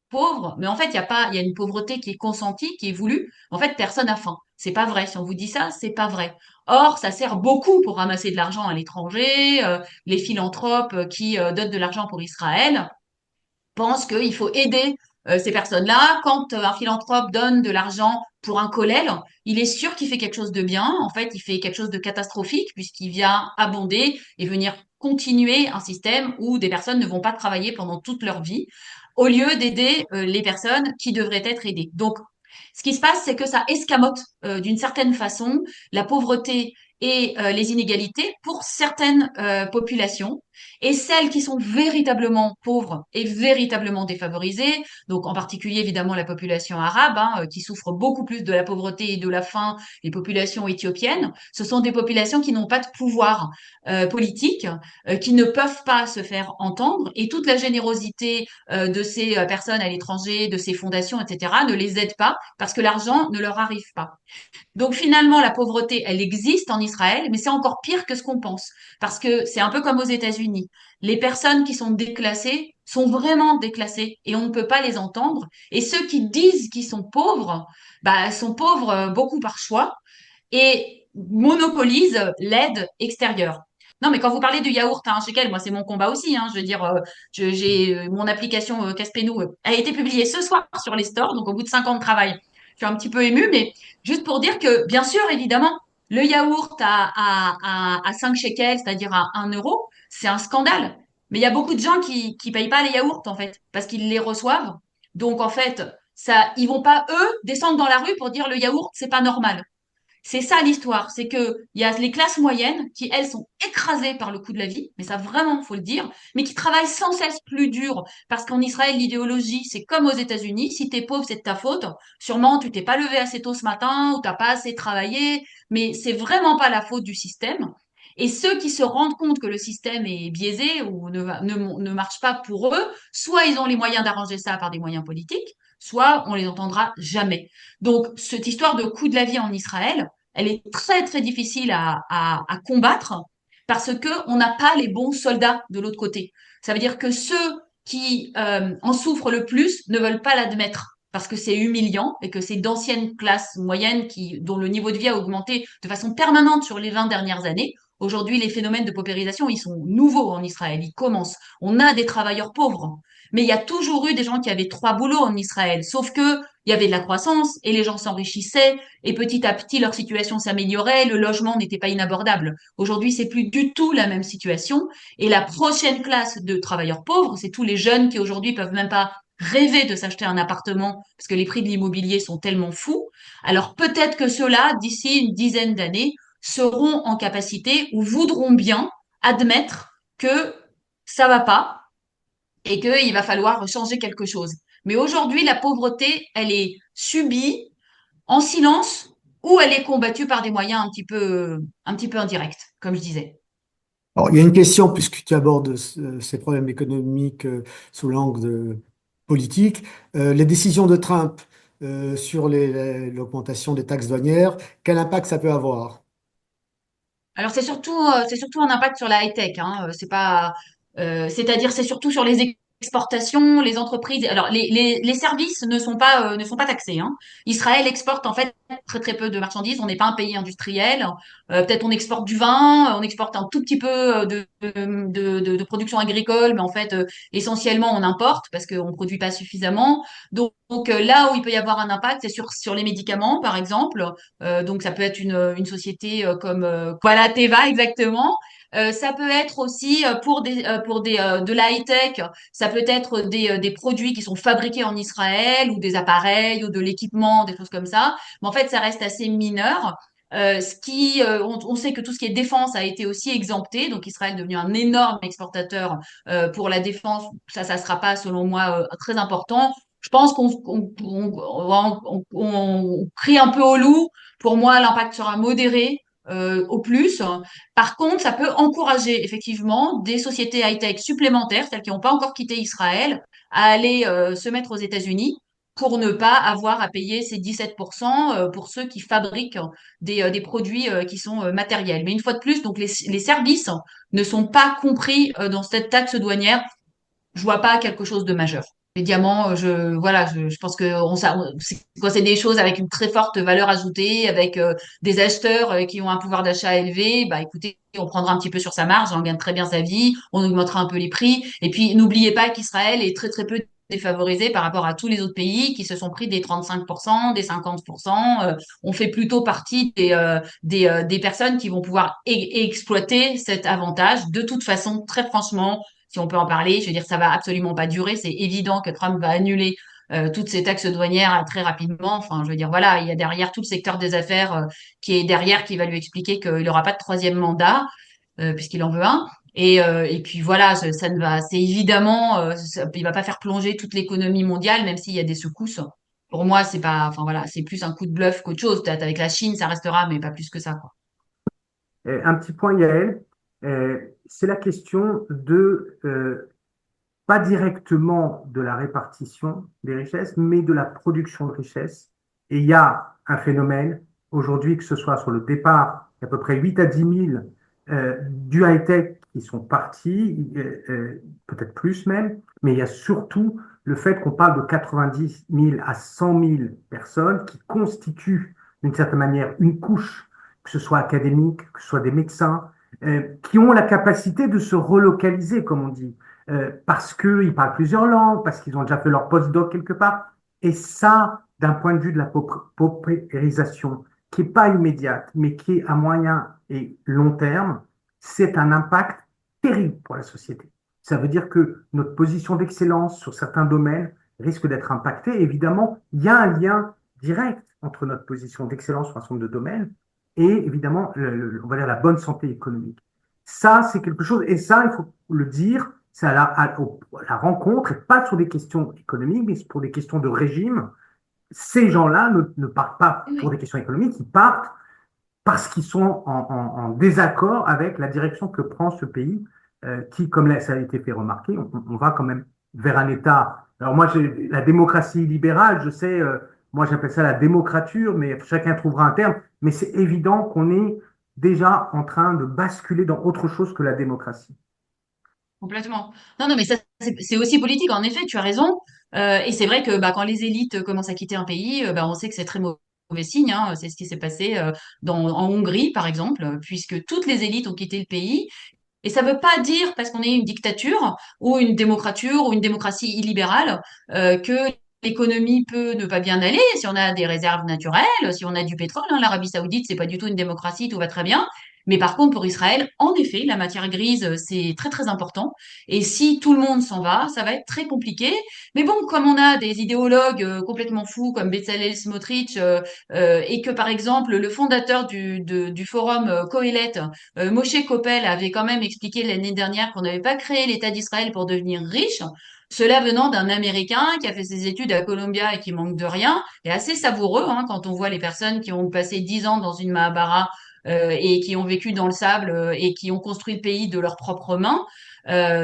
D: pauvres, mais en fait, il y a une pauvreté qui est consentie, qui est voulue. En fait, personne n'a faim. C'est pas vrai. Si on vous dit ça, c'est pas vrai. Or, ça sert beaucoup pour ramasser de l'argent à l'étranger. Les philanthropes qui donnent de l'argent pour Israël pense qu'il faut aider ces personnes-là. Quand un philanthrope donne de l'argent pour un kollel, il est sûr qu'il fait quelque chose de bien. En fait, il fait quelque chose de catastrophique puisqu'il vient abonder et venir continuer un système où des personnes ne vont pas travailler pendant toute leur vie au lieu d'aider les personnes qui devraient être aidées. Donc, ce qui se passe, c'est que ça escamote d'une certaine façon la pauvreté et les inégalités pour certaines populations et celles qui sont véritablement pauvres et véritablement défavorisées, donc en particulier évidemment la population arabe, hein, qui souffre beaucoup plus de la pauvreté et de la faim, les populations éthiopiennes, ce sont des populations qui n'ont pas de pouvoir politique, qui ne peuvent pas se faire entendre, et toute la générosité de ces personnes à l'étranger, de ces fondations, etc., ne les aide pas parce que l'argent ne leur arrive pas. Donc finalement, la pauvreté, elle existe en Israël, mais c'est encore pire que ce qu'on pense, parce que c'est un peu comme aux États-Unis. Les personnes qui sont déclassées sont vraiment déclassées et on ne peut pas les entendre. Et ceux qui disent qu'ils sont pauvres beaucoup par choix et monopolisent l'aide extérieure. Non, mais quand vous parlez du yaourt, hein, chez quel, moi, c'est mon combat aussi. Hein, je veux dire, j'ai mon application Caspenou a été publiée ce soir sur les stores, donc au bout de 5 ans de travail, je suis un petit peu émue, mais juste pour dire que, bien sûr, évidemment, le yaourt à 5 shekels, c'est-à-dire à 1 euro, c'est un scandale. Mais il y a beaucoup de gens qui payent pas les yaourts, en fait, parce qu'ils les reçoivent. Donc, en fait, ça, ils vont pas, eux, descendre dans la rue pour dire le yaourt, c'est pas normal. C'est ça l'histoire, c'est que il y a les classes moyennes qui, elles, sont écrasées par le coût de la vie, mais ça vraiment, faut le dire, mais qui travaillent sans cesse plus dur, parce qu'en Israël, l'idéologie, c'est comme aux États-Unis, si t'es pauvre, c'est de ta faute. Sûrement, tu t'es pas levé assez tôt ce matin, ou t'as pas assez travaillé, mais c'est vraiment pas la faute du système. Et ceux qui se rendent compte que le système est biaisé ou ne marche pas pour eux, soit ils ont les moyens d'arranger ça par des moyens politiques, soit on les entendra jamais. Donc, cette histoire de coût de la vie en Israël, elle est très, très difficile à combattre parce que on n'a pas les bons soldats de l'autre côté. Ça veut dire que ceux qui en souffrent le plus ne veulent pas l'admettre. parce que c'est humiliant et que c'est d'anciennes classes moyennes dont le niveau de vie a augmenté de façon permanente sur les 20 dernières années. Aujourd'hui, les phénomènes de paupérisation, ils sont nouveaux en Israël, ils commencent. On a des travailleurs pauvres, mais il y a toujours eu des gens qui avaient 3 boulots en Israël, sauf que il y avait de la croissance et les gens s'enrichissaient et petit à petit leur situation s'améliorait, le logement n'était pas inabordable. Aujourd'hui, c'est plus du tout la même situation et la prochaine classe de travailleurs pauvres, c'est tous les jeunes qui aujourd'hui peuvent même pas rêver de s'acheter un appartement parce que les prix de l'immobilier sont tellement fous. Alors peut-être que ceux-là, d'ici une dizaine d'années, seront en capacité ou voudront bien admettre que ça va pas et qu'il va falloir changer quelque chose. Mais aujourd'hui, la pauvreté, elle est subie en silence ou elle est combattue par des moyens un petit peu indirects, comme je disais.
B: Alors, il y a une question, puisque tu abordes ces problèmes économiques sous l'angle politique. Les décisions de Trump sur l'augmentation des taxes douanières, quel impact ça peut avoir?
D: Alors c'est surtout un impact sur la high-tech, hein. C'est pas, c'est-à-dire c'est surtout sur les exportations, les entreprises. Alors les services ne sont pas taxés, hein. Israël exporte en fait très très peu de marchandises. On n'est pas un pays industriel. Peut-être on exporte du vin, on exporte un tout petit peu de production agricole, mais en fait essentiellement on importe parce qu'on produit pas suffisamment. Là où il peut y avoir un impact, c'est sur les médicaments par exemple. Donc ça peut être une société comme voilà Teva exactement. Ça peut être aussi de la high-tech, ça peut être des produits qui sont fabriqués en Israël ou des appareils ou de l'équipement, des choses comme ça. Mais en fait, ça reste assez mineur. On sait que tout ce qui est défense a été aussi exempté, donc Israël est devenu un énorme exportateur pour la défense. Ça sera pas, selon moi, très important. Je pense on crie un peu au loup. Pour moi, l'impact sera modéré au plus. Par contre, ça peut encourager effectivement des sociétés high-tech supplémentaires, celles qui n'ont pas encore quitté Israël, à aller se mettre aux États-Unis pour ne pas avoir à payer ces 17% pour ceux qui fabriquent des produits qui sont matériels. Mais une fois de plus, donc les services ne sont pas compris dans cette taxe douanière. Je vois pas quelque chose de majeur. Les diamants, je pense que quand c'est des choses avec une très forte valeur ajoutée, avec des acheteurs qui ont un pouvoir d'achat élevé, bah écoutez, on prendra un petit peu sur sa marge, on gagne très bien sa vie, on augmentera un peu les prix. Et puis n'oubliez pas qu'Israël est très très peu défavorisé par rapport à tous les autres pays qui se sont pris des 35%, des 50%. On fait plutôt partie des personnes qui vont pouvoir exploiter cet avantage. De toute façon, très franchement, si on peut en parler. Je veux dire, ça va absolument pas durer. C'est évident que Trump va annuler toutes ces taxes douanières très rapidement. Enfin, je veux dire, voilà, il y a derrière tout le secteur des affaires qui est derrière, qui va lui expliquer qu'il n'aura pas de troisième mandat puisqu'il en veut un. Et puis voilà, ça ne va, c'est évidemment, il va pas faire plonger toute l'économie mondiale, même s'il y a des secousses. Pour moi, c'est pas, enfin voilà, c'est plus un coup de bluff qu'autre chose. Peut-être avec la Chine, ça restera, mais pas plus que ça, quoi.
C: Un petit point, Yael, c'est la question de pas directement de la répartition des richesses, mais de la production de richesses. Et il y a un phénomène aujourd'hui, que ce soit sur le départ, il y a à peu près 8 à 10 000 du high-tech qui sont partis, peut-être plus même, mais il y a surtout le fait qu'on parle de 90 000 à 100 000 personnes qui constituent d'une certaine manière une couche, que ce soit académique, que ce soit des médecins, qui ont la capacité de se relocaliser, comme on dit, parce qu'ils parlent plusieurs langues, parce qu'ils ont déjà fait leur postdoc quelque part. Et ça, d'un point de vue de la paupérisation, qui n'est pas immédiate, mais qui est à moyen et long terme, c'est un impact terrible pour la société. Ça veut dire que notre position d'excellence sur certains domaines risque d'être impactée. Évidemment, il y a un lien direct entre notre position d'excellence sur un certain nombre de domaines et évidemment, on va dire la bonne santé économique. Ça, c'est quelque chose, et ça, il faut le dire, c'est à la rencontre, et pas sur des questions économiques, mais pour des questions de régime. Ces gens-là ne partent pas pour
D: Oui.
C: des questions économiques, ils partent parce qu'ils sont en désaccord avec la direction que prend ce pays, qui, comme ça a été fait remarquer, on va quand même vers un État. Alors moi, la démocratie libérale, je sais, moi j'appelle ça la démocrature, mais chacun trouvera un terme, mais c'est évident qu'on est déjà en train de basculer dans autre chose que la démocratie.
D: Complètement. Non, non, mais ça, c'est aussi politique. En effet, tu as raison. Et c'est vrai que bah, quand les élites commencent à quitter un pays, bah, on sait que c'est très mauvais signe, hein. C'est ce qui s'est passé en Hongrie, par exemple, puisque toutes les élites ont quitté le pays. Et ça ne veut pas dire, parce qu'on est une dictature ou une démocrature ou une démocratie illibérale, que l'économie peut ne pas bien aller si on a des réserves naturelles, si on a du pétrole, hein. L'Arabie Saoudite, c'est pas du tout une démocratie, tout va très bien. Mais par contre, pour Israël, en effet, la matière grise, c'est très très important. Et si tout le monde s'en va, ça va être très compliqué. Mais bon, comme on a des idéologues complètement fous comme Bezalel Smotrich, et que par exemple le fondateur du forum Kohelet, Moshe Koppel, avait quand même expliqué l'année dernière qu'on n'avait pas créé l'État d'Israël pour devenir riche. Cela venant d'un Américain qui a fait ses études à Columbia et qui manque de rien, est assez savoureux, hein, quand on voit les personnes qui ont passé 10 ans dans une Mahabara et qui ont vécu dans le sable et qui ont construit le pays de leurs propres mains.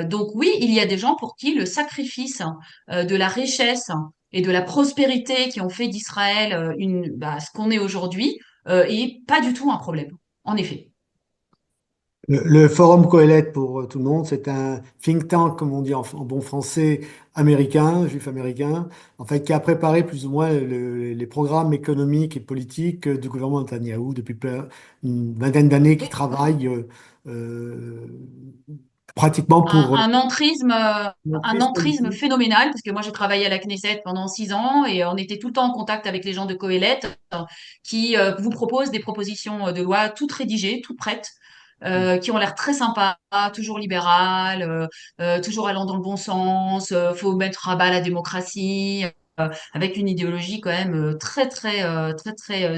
D: Donc oui, il y a des gens pour qui le sacrifice de la richesse et de la prospérité qui ont fait d'Israël ce qu'on est aujourd'hui est pas du tout un problème, en effet.
B: Le Forum Coëlette pour tout le monde, c'est un think tank, comme on dit en bon français, américain, juif américain, en fait, qui a préparé plus ou moins les programmes économiques et politiques du gouvernement Netanyahou depuis une vingtaine d'années, qui travaille euh, pratiquement
D: un,
B: pour
D: un entrisme, euh,
B: une
D: un
B: crise
D: entrisme
B: politique.
D: phénoménal, parce que moi j'ai travaillé à la Knesset pendant 6 ans et on était tout le temps en contact avec les gens de Coëlette qui vous proposent des propositions de loi toutes rédigées, toutes prêtes, qui ont l'air très sympas, toujours libérales, toujours allant dans le bon sens, faut mettre à bas la démocratie. Avec une idéologie quand même très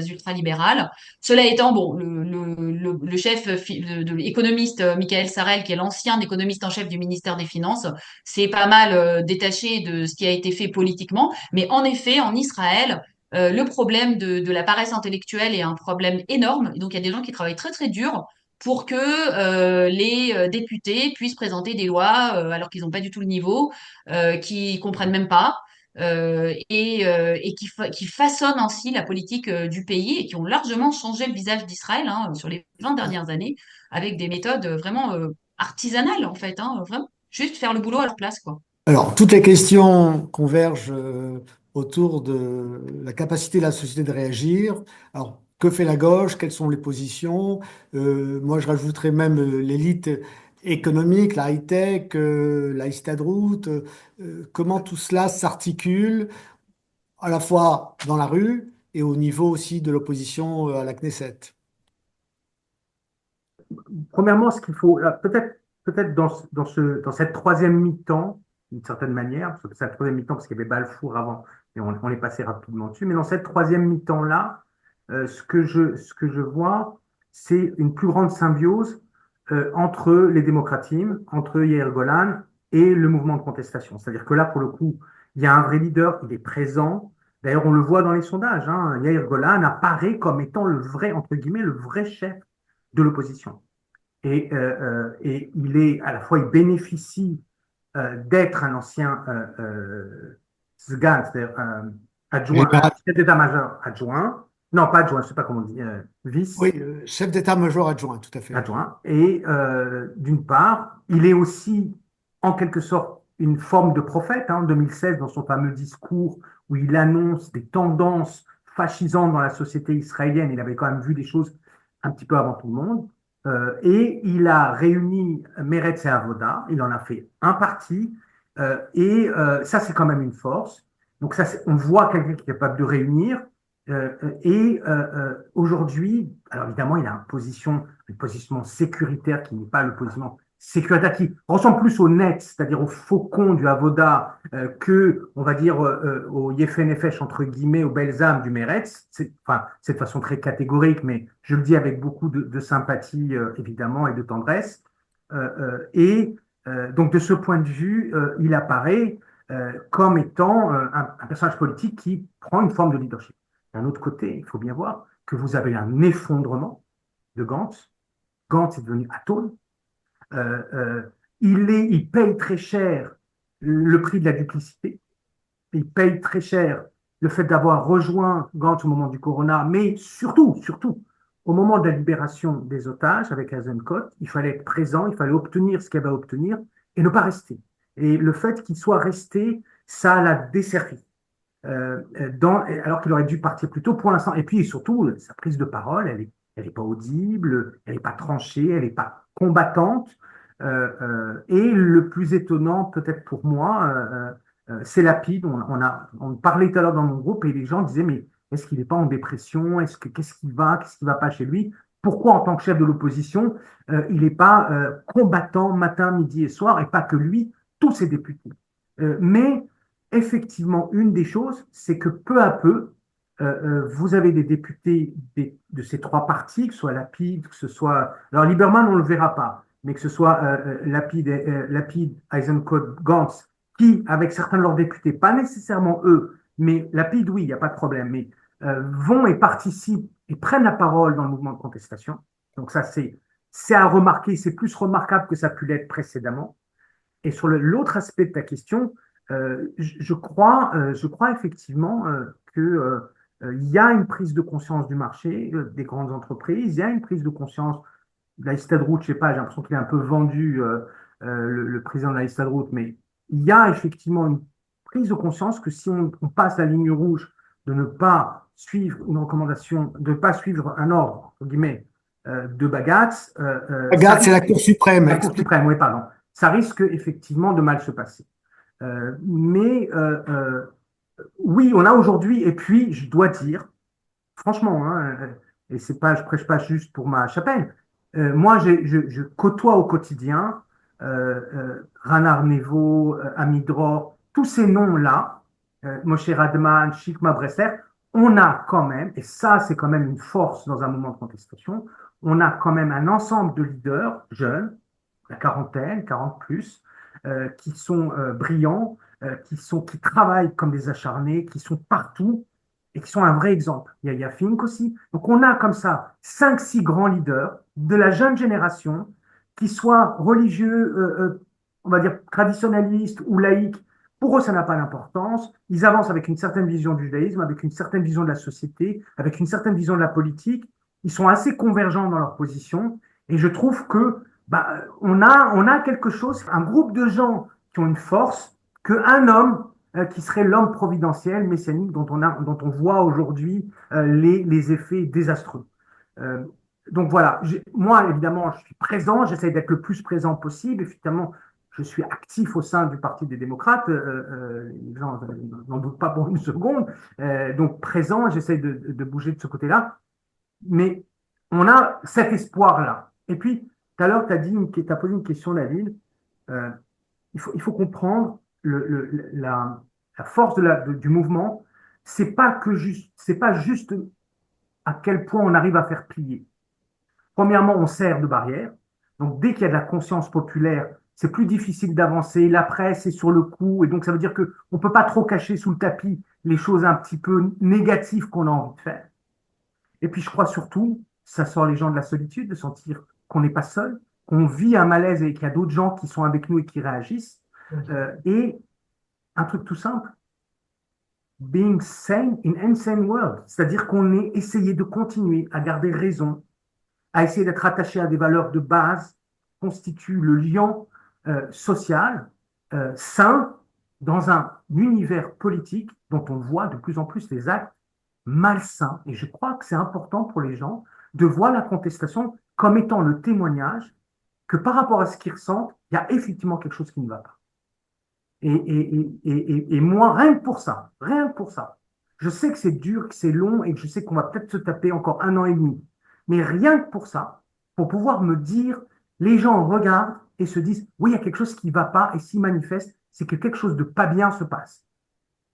D: ultra-libérale. Cela étant, bon, le chef de l'économiste Michael Sarel, qui est l'ancien économiste en chef du ministère des Finances, s'est pas mal détaché de ce qui a été fait politiquement. Mais en effet, en Israël, le problème de la paresse intellectuelle est un problème énorme. Et donc, il y a des gens qui travaillent très, très dur pour que les députés puissent présenter des lois alors qu'ils n'ont pas du tout le niveau, qui comprennent même pas et qui façonnent ainsi la politique du pays et qui ont largement changé le visage d'Israël, hein, sur les 20 dernières années avec des méthodes vraiment artisanales en fait, hein, vraiment juste faire le boulot à leur place, quoi.
B: Alors, toutes les questions convergent autour de la capacité de la société de réagir. Alors, que fait la gauche? Quelles sont les positions? Moi, je rajouterais même l'élite économique, la high-tech, la Histadrout. Comment tout cela s'articule à la fois dans la rue et au niveau aussi de l'opposition à la Knesset.
C: Premièrement, ce qu'il faut, peut-être dans cette troisième mi-temps, d'une certaine manière, parce que c'est la troisième mi-temps parce qu'il y avait Balfour avant, et on est passé rapidement dessus, mais dans cette troisième mi-temps-là, ce que je vois, c'est une plus grande symbiose entre les démocratimes, entre Yair Golan et le mouvement de contestation. C'est-à-dire que là, pour le coup, il y a un vrai leader, il est présent. D'ailleurs, on le voit dans les sondages, hein. Yair Golan apparaît comme étant le vrai, entre guillemets, le vrai chef de l'opposition. Et il est à la fois, il bénéficie d'être un ancien SGAN, c'est-à-dire adjoint,
B: Général-
C: chef d'état-major adjoint, non pas adjoint, je ne sais pas comment on dit, vice
B: Oui, chef d'état-major adjoint, tout à fait.
C: adjoint. Et d'une part, il est aussi en quelque sorte une forme de prophète, hein, en 2016 dans son fameux discours où il annonce des tendances fascisantes dans la société israélienne. Il avait quand même vu des choses un petit peu avant tout le monde. Et il a réuni Meretz et Avoda, il en a fait un parti, ça c'est quand même une force. Donc ça, on voit quelqu'un qui est capable de réunir. Aujourd'hui, alors évidemment, il a un positionnement sécuritaire qui n'est pas le positionnement sécuritaire qui ressemble plus au net, c'est-à-dire au faucon du Avoda, que, on va dire, au Yefenefesh, entre guillemets, au Belzam du Meretz. Enfin, c'est de façon très catégorique, mais je le dis avec beaucoup de sympathie, évidemment, et de tendresse. Donc, de ce point de vue, il apparaît comme étant un personnage politique qui prend une forme de leadership. D'un autre côté, il faut bien voir que vous avez un effondrement de Gantz. Gantz est devenu atone. Euh, euh, il paye très cher le prix de la duplicité. Il paye très cher le fait d'avoir rejoint Gantz au moment du Corona, mais surtout, au moment de la libération des otages avec Eisenkot, il fallait être présent, il fallait obtenir ce qu'il y avait à obtenir, et ne pas rester. Et le fait qu'il soit resté, ça l'a desservi. Alors qu'il aurait dû partir plus tôt pour l'instant. Et puis surtout, sa prise de parole, elle est pas audible, elle n'est pas tranchée, elle n'est pas combattante. Et le plus étonnant, peut-être pour moi, c'est Lapide. On parlait tout à l'heure dans mon groupe et les gens disaient, mais est-ce qu'il n'est pas en dépression? Qu'est-ce qui va pas chez lui? Pourquoi, en tant que chef de l'opposition, il n'est pas combattant matin, midi et soir, et pas que lui, tous ses députés. Mais effectivement, une des choses, c'est que peu à peu, vous avez des députés de ces trois partis, que ce soit Lapide, que ce soit... Alors, Lieberman, on ne le verra pas, mais que ce soit Lapide, Eisenkot, Gantz, qui, avec certains de leurs députés, pas nécessairement eux, mais Lapide, oui, il n'y a pas de problème, mais vont et participent et prennent la parole dans le mouvement de contestation. Donc ça, c'est à remarquer, c'est plus remarquable que ça a pu l'être précédemment. Et sur l'autre aspect de ta question, je crois effectivement qu'il y a une prise de conscience du marché, des grandes entreprises, il y a une prise de conscience de la Histadrut, je sais pas, j'ai l'impression qu'il est un peu vendu, le président de la Histadrut, mais il y a effectivement une prise de conscience que si on passe la ligne rouge de ne pas suivre une recommandation, de ne pas suivre un ordre, entre guillemets, de Bagatz,
B: Regarde, c'est la Cour suprême.
C: la Cour suprême, oui, pardon, ça risque effectivement de mal se passer. Oui, on a aujourd'hui, et puis je dois dire, franchement, hein, et c'est pas, je prêche pas juste pour ma chapelle. Moi, je côtoie au quotidien Ranar Nevo, Amidror, tous ces noms-là, Moshe Radman, Shikma Bresler, on a quand même, et ça c'est quand même une force dans un moment de contestation, on a quand même un ensemble de leaders jeunes, la quarantaine, 40 plus, qui sont brillants, qui travaillent comme des acharnés, qui sont partout et qui sont un vrai exemple. Il y a Fink aussi. Donc on a comme ça 5-6 grands leaders de la jeune génération, qui soient religieux, on va dire traditionnalistes ou laïcs. Pour eux, ça n'a pas d'importance. Ils avancent avec une certaine vision du judaïsme, avec une certaine vision de la société, avec une certaine vision de la politique. Ils sont assez convergents dans leur position. Et je trouve que on a quelque chose, un groupe de gens qui ont une force, qu'un homme qui serait l'homme providentiel, messianique, dont on voit aujourd'hui les effets désastreux. Donc voilà, moi évidemment, je suis présent, j'essaie d'être le plus présent possible. Évidemment, je suis actif au sein du Parti des démocrates, les gens n'en doutent pas pour une seconde. Donc présent, j'essaie de bouger de ce côté-là. Mais on a cet espoir-là. Et puis, tout à l'heure, tu as posé une question, David. Il faut comprendre la force du mouvement. C'est pas juste à quel point on arrive à faire plier. Premièrement, on sert de barrière. Donc, dès qu'il y a de la conscience populaire, c'est plus difficile d'avancer. La presse est sur le coup. Et donc, ça veut dire qu'on ne peut pas trop cacher sous le tapis les choses un petit peu négatives qu'on a envie de faire. Et puis, je crois surtout, ça sort les gens de la solitude, de sentir qu'on n'est pas seul, qu'on vit un malaise et qu'il y a d'autres gens qui sont avec nous et qui réagissent. Et un truc tout simple, being sane in insane world, c'est-à-dire qu'on ait essayé de continuer à garder raison, à essayer d'être attaché à des valeurs de base, constituent le lien social sain dans un univers politique dont on voit de plus en plus les actes malsains. Et je crois que c'est important pour les gens de voir la contestation comme étant le témoignage que par rapport à ce qu'ils ressentent, il y a effectivement quelque chose qui ne va pas. Et moi, rien que pour ça, je sais que c'est dur, que c'est long et que je sais qu'on va peut-être se taper encore 1 an et demi. Mais rien que pour ça, pour pouvoir me dire, les gens regardent et se disent, oui, il y a quelque chose qui ne va pas et s'y manifeste, c'est que quelque chose de pas bien se passe.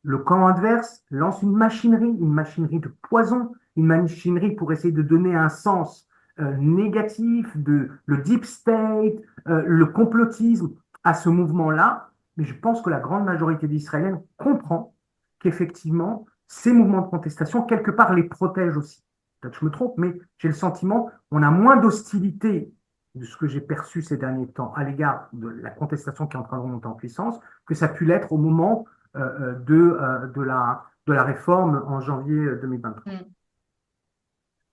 C: Le camp adverse lance une machinerie de poison, une machinerie pour essayer de donner un sens négatif, le deep state, le complotisme à ce mouvement-là. Mais je pense que la grande majorité d'Israéliens comprend qu'effectivement, ces mouvements de contestation, quelque part, les protègent aussi. Peut-être que je me trompe, mais j'ai le sentiment qu'on a moins d'hostilité de ce que j'ai perçu ces derniers temps à l'égard de la contestation qui est en train de remonter en puissance, que ça a pu l'être au moment de la réforme en janvier 2023.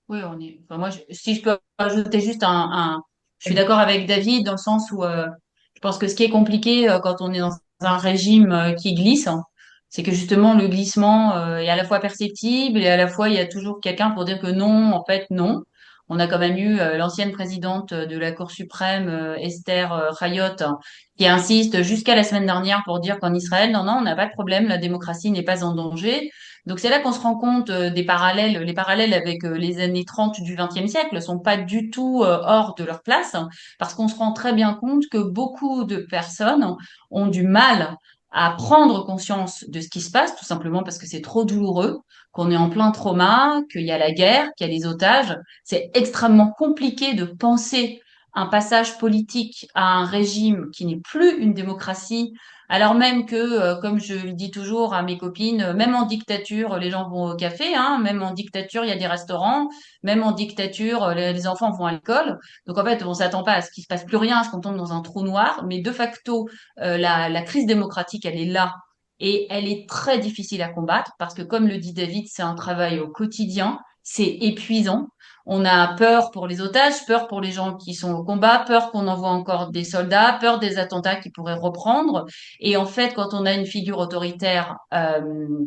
D: Oui, enfin, moi, si je peux ajouter juste je suis d'accord avec David dans le sens où je pense que ce qui est compliqué quand on est dans un régime qui glisse, hein, c'est que justement le glissement est à la fois perceptible et à la fois il y a toujours quelqu'un pour dire que non, en fait non. On a quand même eu l'ancienne présidente de la Cour suprême, Esther Chayot, hein, qui insiste jusqu'à la semaine dernière pour dire qu'en Israël, non, non, on n'a pas de problème, la démocratie n'est pas en danger. Donc c'est là qu'on se rend compte des parallèles. Les parallèles avec les années 30 du XXe siècle sont pas du tout hors de leur place, hein, parce qu'on se rend très bien compte que beaucoup de personnes ont du mal à prendre conscience de ce qui se passe, tout simplement parce que c'est trop douloureux, qu'on est en plein trauma, qu'il y a la guerre, qu'il y a les otages. C'est extrêmement compliqué de penser un passage politique à un régime qui n'est plus une démocratie, alors même que, comme je le dis toujours à mes copines, même en dictature, les gens vont au café, hein, même en dictature, il y a des restaurants, même en dictature, les enfants vont à l'école. Donc en fait, on s'attend pas à ce qu'il se passe plus rien, à ce qu'on tombe dans un trou noir, mais de facto, la crise démocratique, elle est là. Et elle est très difficile à combattre parce que, comme le dit David, c'est un travail au quotidien, c'est épuisant. On a peur pour les otages, peur pour les gens qui sont au combat, peur qu'on envoie encore des soldats, peur des attentats qui pourraient reprendre. Et en fait, quand on a une figure autoritaire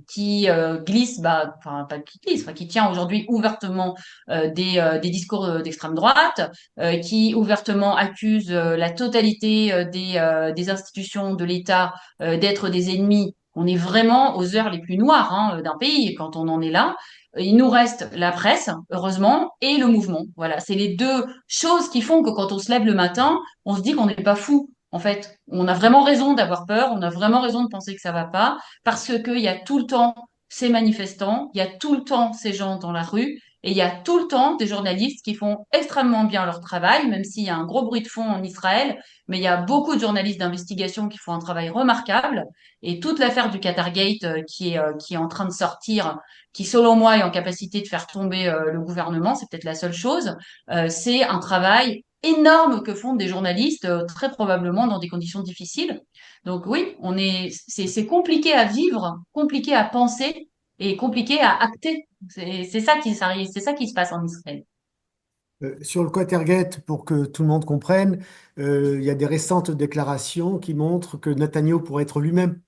D: qui glisse, bah, enfin pas qui glisse, enfin, qui tient aujourd'hui ouvertement des discours d'extrême droite, qui ouvertement accuse la totalité des institutions de l'État d'être des ennemis. On est vraiment aux heures les plus noires hein, d'un pays quand on en est là. Il nous reste la presse, heureusement, et le mouvement. Voilà, c'est les deux choses qui font que quand on se lève le matin, on se dit qu'on n'est pas fou. En fait, on a vraiment raison d'avoir peur, on a vraiment raison de penser que ça va pas, parce qu'il y a tout le temps ces manifestants, il y a tout le temps ces gens dans la rue, et il y a tout le temps des journalistes qui font extrêmement bien leur travail, même s'il y a un gros bruit de fond en Israël, mais il y a beaucoup de journalistes d'investigation qui font un travail remarquable. Et toute l'affaire du Qatargate qui est en train de sortir, qui selon moi est en capacité de faire tomber le gouvernement, c'est peut-être la seule chose, c'est un travail énorme que font des journalistes, très probablement dans des conditions difficiles. Donc oui, c'est compliqué à vivre, compliqué à penser et compliqué à acter. C'est ça c'est ça qui se passe en Israël.
B: Sur le Quartergate, pour que tout le monde comprenne, il y a des récentes déclarations qui montrent que Netanyahu pourrait être lui-même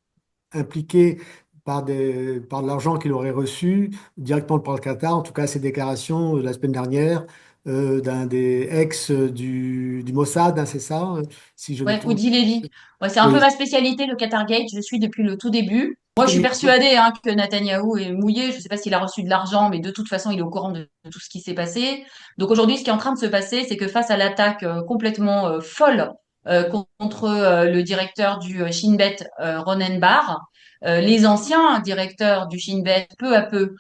B: impliqué par de l'argent qu'il aurait reçu directement par le Qatar. En tout cas, ces déclarations la semaine dernière d'un des ex du Mossad, hein, c'est ça, si je me
D: Ouais,
B: trompe.
D: Woody Levy. Ouais, c'est un peu
B: Oui.
D: ma spécialité, le Qatargate. Je suis depuis le tout début. Moi, je suis
B: Oui.
D: persuadée hein, que Netanyahou est mouillé. Je ne sais pas s'il a reçu de l'argent, mais de toute façon, il est au courant de tout ce qui s'est passé. Donc aujourd'hui, ce qui est en train de se passer, c'est que face à l'attaque complètement folle contre le directeur du Shin Bet, Ronen Bar, les anciens directeurs du Shin Bet, peu à peu,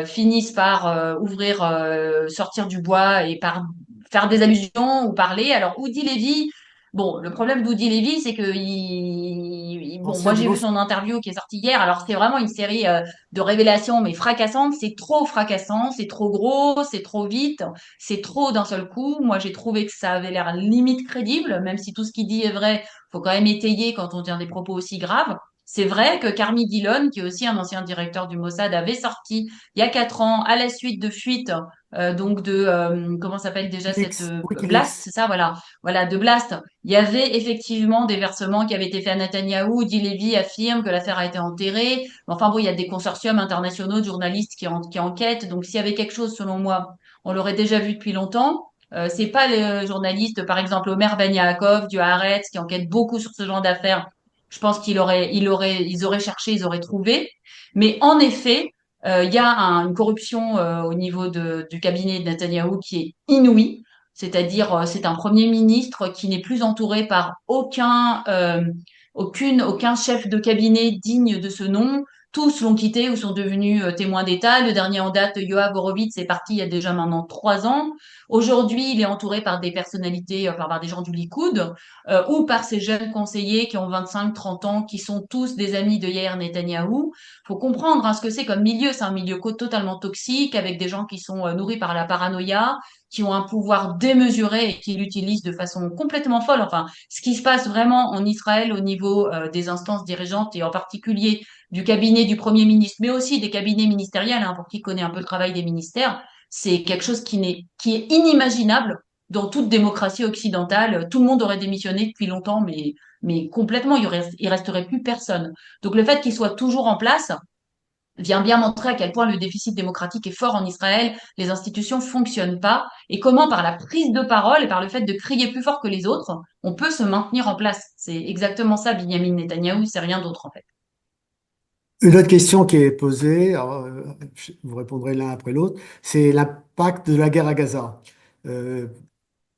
D: finissent par sortir du bois et par faire des allusions ou parler. Alors, Woody Levy, bon, le problème d'Woody Levy, c'est que bon,
B: Ancien
D: moi
B: du
D: j'ai vu
B: Mossad.
D: son interview qui est sortie hier. Alors c'est vraiment une série de révélations, mais fracassantes. C'est trop fracassant, c'est trop gros, c'est trop vite, c'est trop d'un seul coup. Moi j'ai trouvé que ça avait l'air limite crédible, même si tout ce qu'il dit est vrai. Faut quand même étayer quand on tient des propos aussi graves. C'est vrai que Carmi Dillon, qui est aussi un ancien directeur du Mossad, avait sorti il y a 4 ans, à la suite de fuites, donc de comment s'appelle déjà cette
B: Wikileaks.
D: Blast,
B: Wikileaks.
D: c'est ça, voilà, voilà, de Blast. Il y avait effectivement des versements qui avaient été faits à Netanyahou. Di Levy affirme que l'affaire a été enterrée. Mais enfin bon, il y a des consortiums internationaux de journalistes qui enquêtent. Donc s'il y avait quelque chose, selon moi, on l'aurait déjà vu depuis longtemps. C'est pas les journalistes, par exemple Omer Ben Yaakov du Haaretz, qui enquêtent beaucoup sur ce genre d'affaires. Je pense ils auraient cherché, ils auraient trouvé. Mais en effet, il y a une corruption au niveau du cabinet de Netanyahou qui est inouïe. C'est-à-dire, c'est un premier ministre qui n'est plus entouré par aucun chef de cabinet digne de ce nom. Tous l'ont quitté ou sont devenus témoins d'État. Le dernier en date, Yoav Horowitz, est parti il y a déjà maintenant 3 ans. Aujourd'hui, il est entouré par des personnalités, enfin par des gens du Likoud, ou par ces jeunes conseillers qui ont 25, 30 ans, qui sont tous des amis de Yair Netanyahou. Faut comprendre hein, ce que c'est comme milieu. C'est un milieu totalement toxique, avec des gens qui sont nourris par la paranoïa, qui ont un pouvoir démesuré et qui l'utilisent de façon complètement folle. Enfin, ce qui se passe vraiment en Israël au niveau des instances dirigeantes et en particulier du cabinet du Premier ministre, mais aussi des cabinets ministériels, hein, pour qui connaît un peu le travail des ministères, c'est quelque chose qui est inimaginable dans toute démocratie occidentale, tout le monde aurait démissionné depuis longtemps, mais complètement, il resterait plus personne. Donc le fait qu'il soit toujours en place vient bien montrer à quel point le déficit démocratique est fort en Israël, les institutions fonctionnent pas, et comment par la prise de parole et par le fait de crier plus fort que les autres, on peut se maintenir en place. C'est exactement ça, Benyamin Netanyahou, c'est rien d'autre en fait.
B: Une autre question qui est posée, alors, vous répondrez l'un après l'autre, c'est l'impact de la guerre à Gaza. Euh,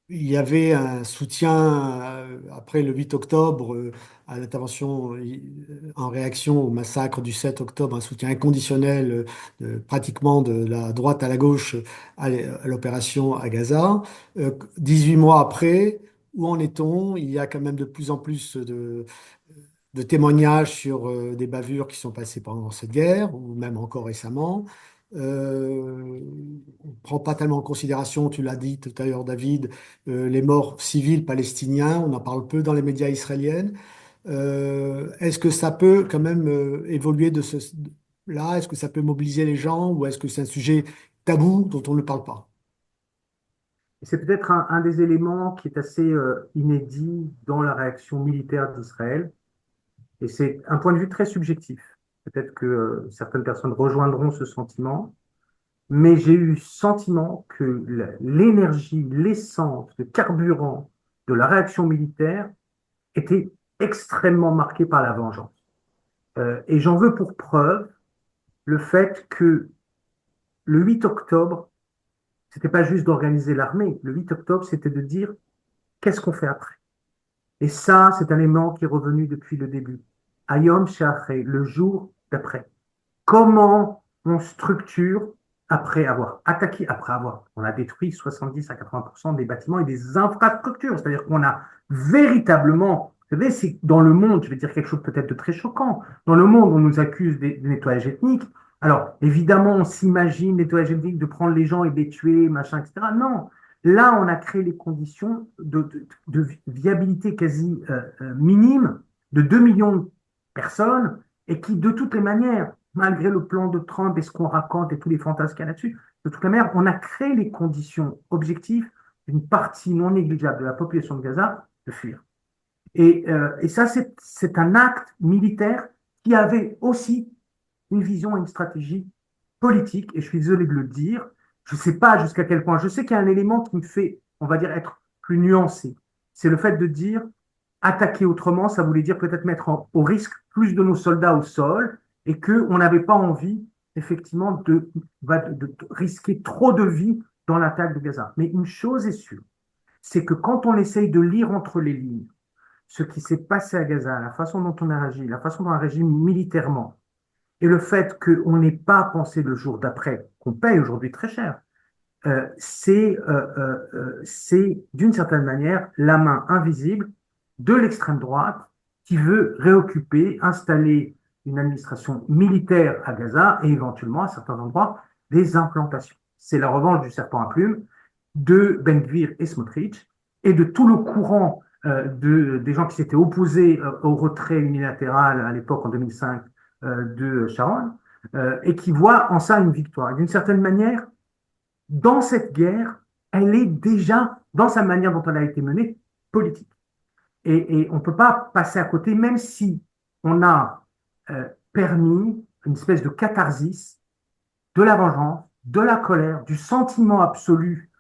B: Il y avait un soutien après le 8 octobre à l'intervention en réaction au massacre du 7 octobre, un soutien inconditionnel pratiquement de la droite à la gauche à l'opération à Gaza. 18 mois après, où en est-on? Il y a quand même de plus en plus de témoignages sur des bavures qui sont passées pendant cette guerre, ou même encore récemment. On ne prend pas tellement en considération, tu l'as dit tout à l'heure, David, les morts civils palestiniens. On en parle peu dans les médias israéliens. Est-ce que ça peut quand même évoluer de ce là? Est-ce que ça peut mobiliser les gens ou est-ce que c'est un sujet tabou dont on ne parle pas?
C: C'est peut-être un des éléments qui est assez inédit dans la réaction militaire d'Israël. Et c'est un point de vue très subjectif. Peut-être que certaines personnes rejoindront ce sentiment, mais j'ai eu sentiment que l'énergie, l'essence, le carburant de la réaction militaire était extrêmement marqué par la vengeance. Et j'en veux pour preuve le fait que le 8 octobre, c'était pas juste d'organiser l'armée. Le 8 octobre, c'était de dire qu'est-ce qu'on fait après. Et ça, c'est un élément qui est revenu depuis le début. Ayom Sha'achrei, le jour d'après. Comment on structure après avoir attaqué, on a détruit 70 à 80% des bâtiments et des infrastructures. C'est-à-dire qu'on a véritablement, vous savez, c'est dans le monde, je vais dire quelque chose peut-être de très choquant, dans le monde, on nous accuse des nettoyages ethniques. Alors, évidemment, on s'imagine nettoyage ethnique de prendre les gens et de les tuer, machin, etc. Non. Là, on a créé les conditions de viabilité quasi minime de 2 millions de personnes et qui, de toutes les manières, malgré le plan de Trump et ce qu'on raconte et tous les fantasmes qu'il y a là-dessus, de toute manière, on a créé les conditions objectives d'une partie non négligeable de la population de Gaza de fuir. Et ça, c'est un acte militaire qui avait aussi une vision et une stratégie politique, et je suis désolé de le dire, je ne sais pas jusqu'à quel point, je sais qu'il y a un élément qui me fait, on va dire, être plus nuancé. C'est le fait de dire attaquer autrement, ça voulait dire peut-être mettre au risque plus de nos soldats au sol, et qu'on n'avait pas envie, effectivement, de risquer trop de vies dans l'attaque de Gaza. Mais une chose est sûre, c'est que quand on essaye de lire entre les lignes ce qui s'est passé à Gaza, la façon dont on a réagi, la façon dont on a réagi militairement, et le fait qu'on n'ait pas pensé le jour d'après, qu'on paye aujourd'hui très cher, c'est d'une certaine manière la main invisible de l'extrême droite qui veut réoccuper, installer une administration militaire à Gaza et éventuellement à certains endroits des implantations. C'est la revanche du serpent à plumes de Ben Gvir et Smotrich et de tout le courant des gens qui s'étaient opposés au retrait unilatéral à l'époque en 2005 de Sharon et qui voient en ça une victoire. Et d'une certaine manière, dans cette guerre, elle est déjà, dans sa manière dont elle a été menée, politique. Et on ne peut pas passer à côté, même si on a permis une espèce de catharsis de la vengeance, de la colère, du sentiment absolu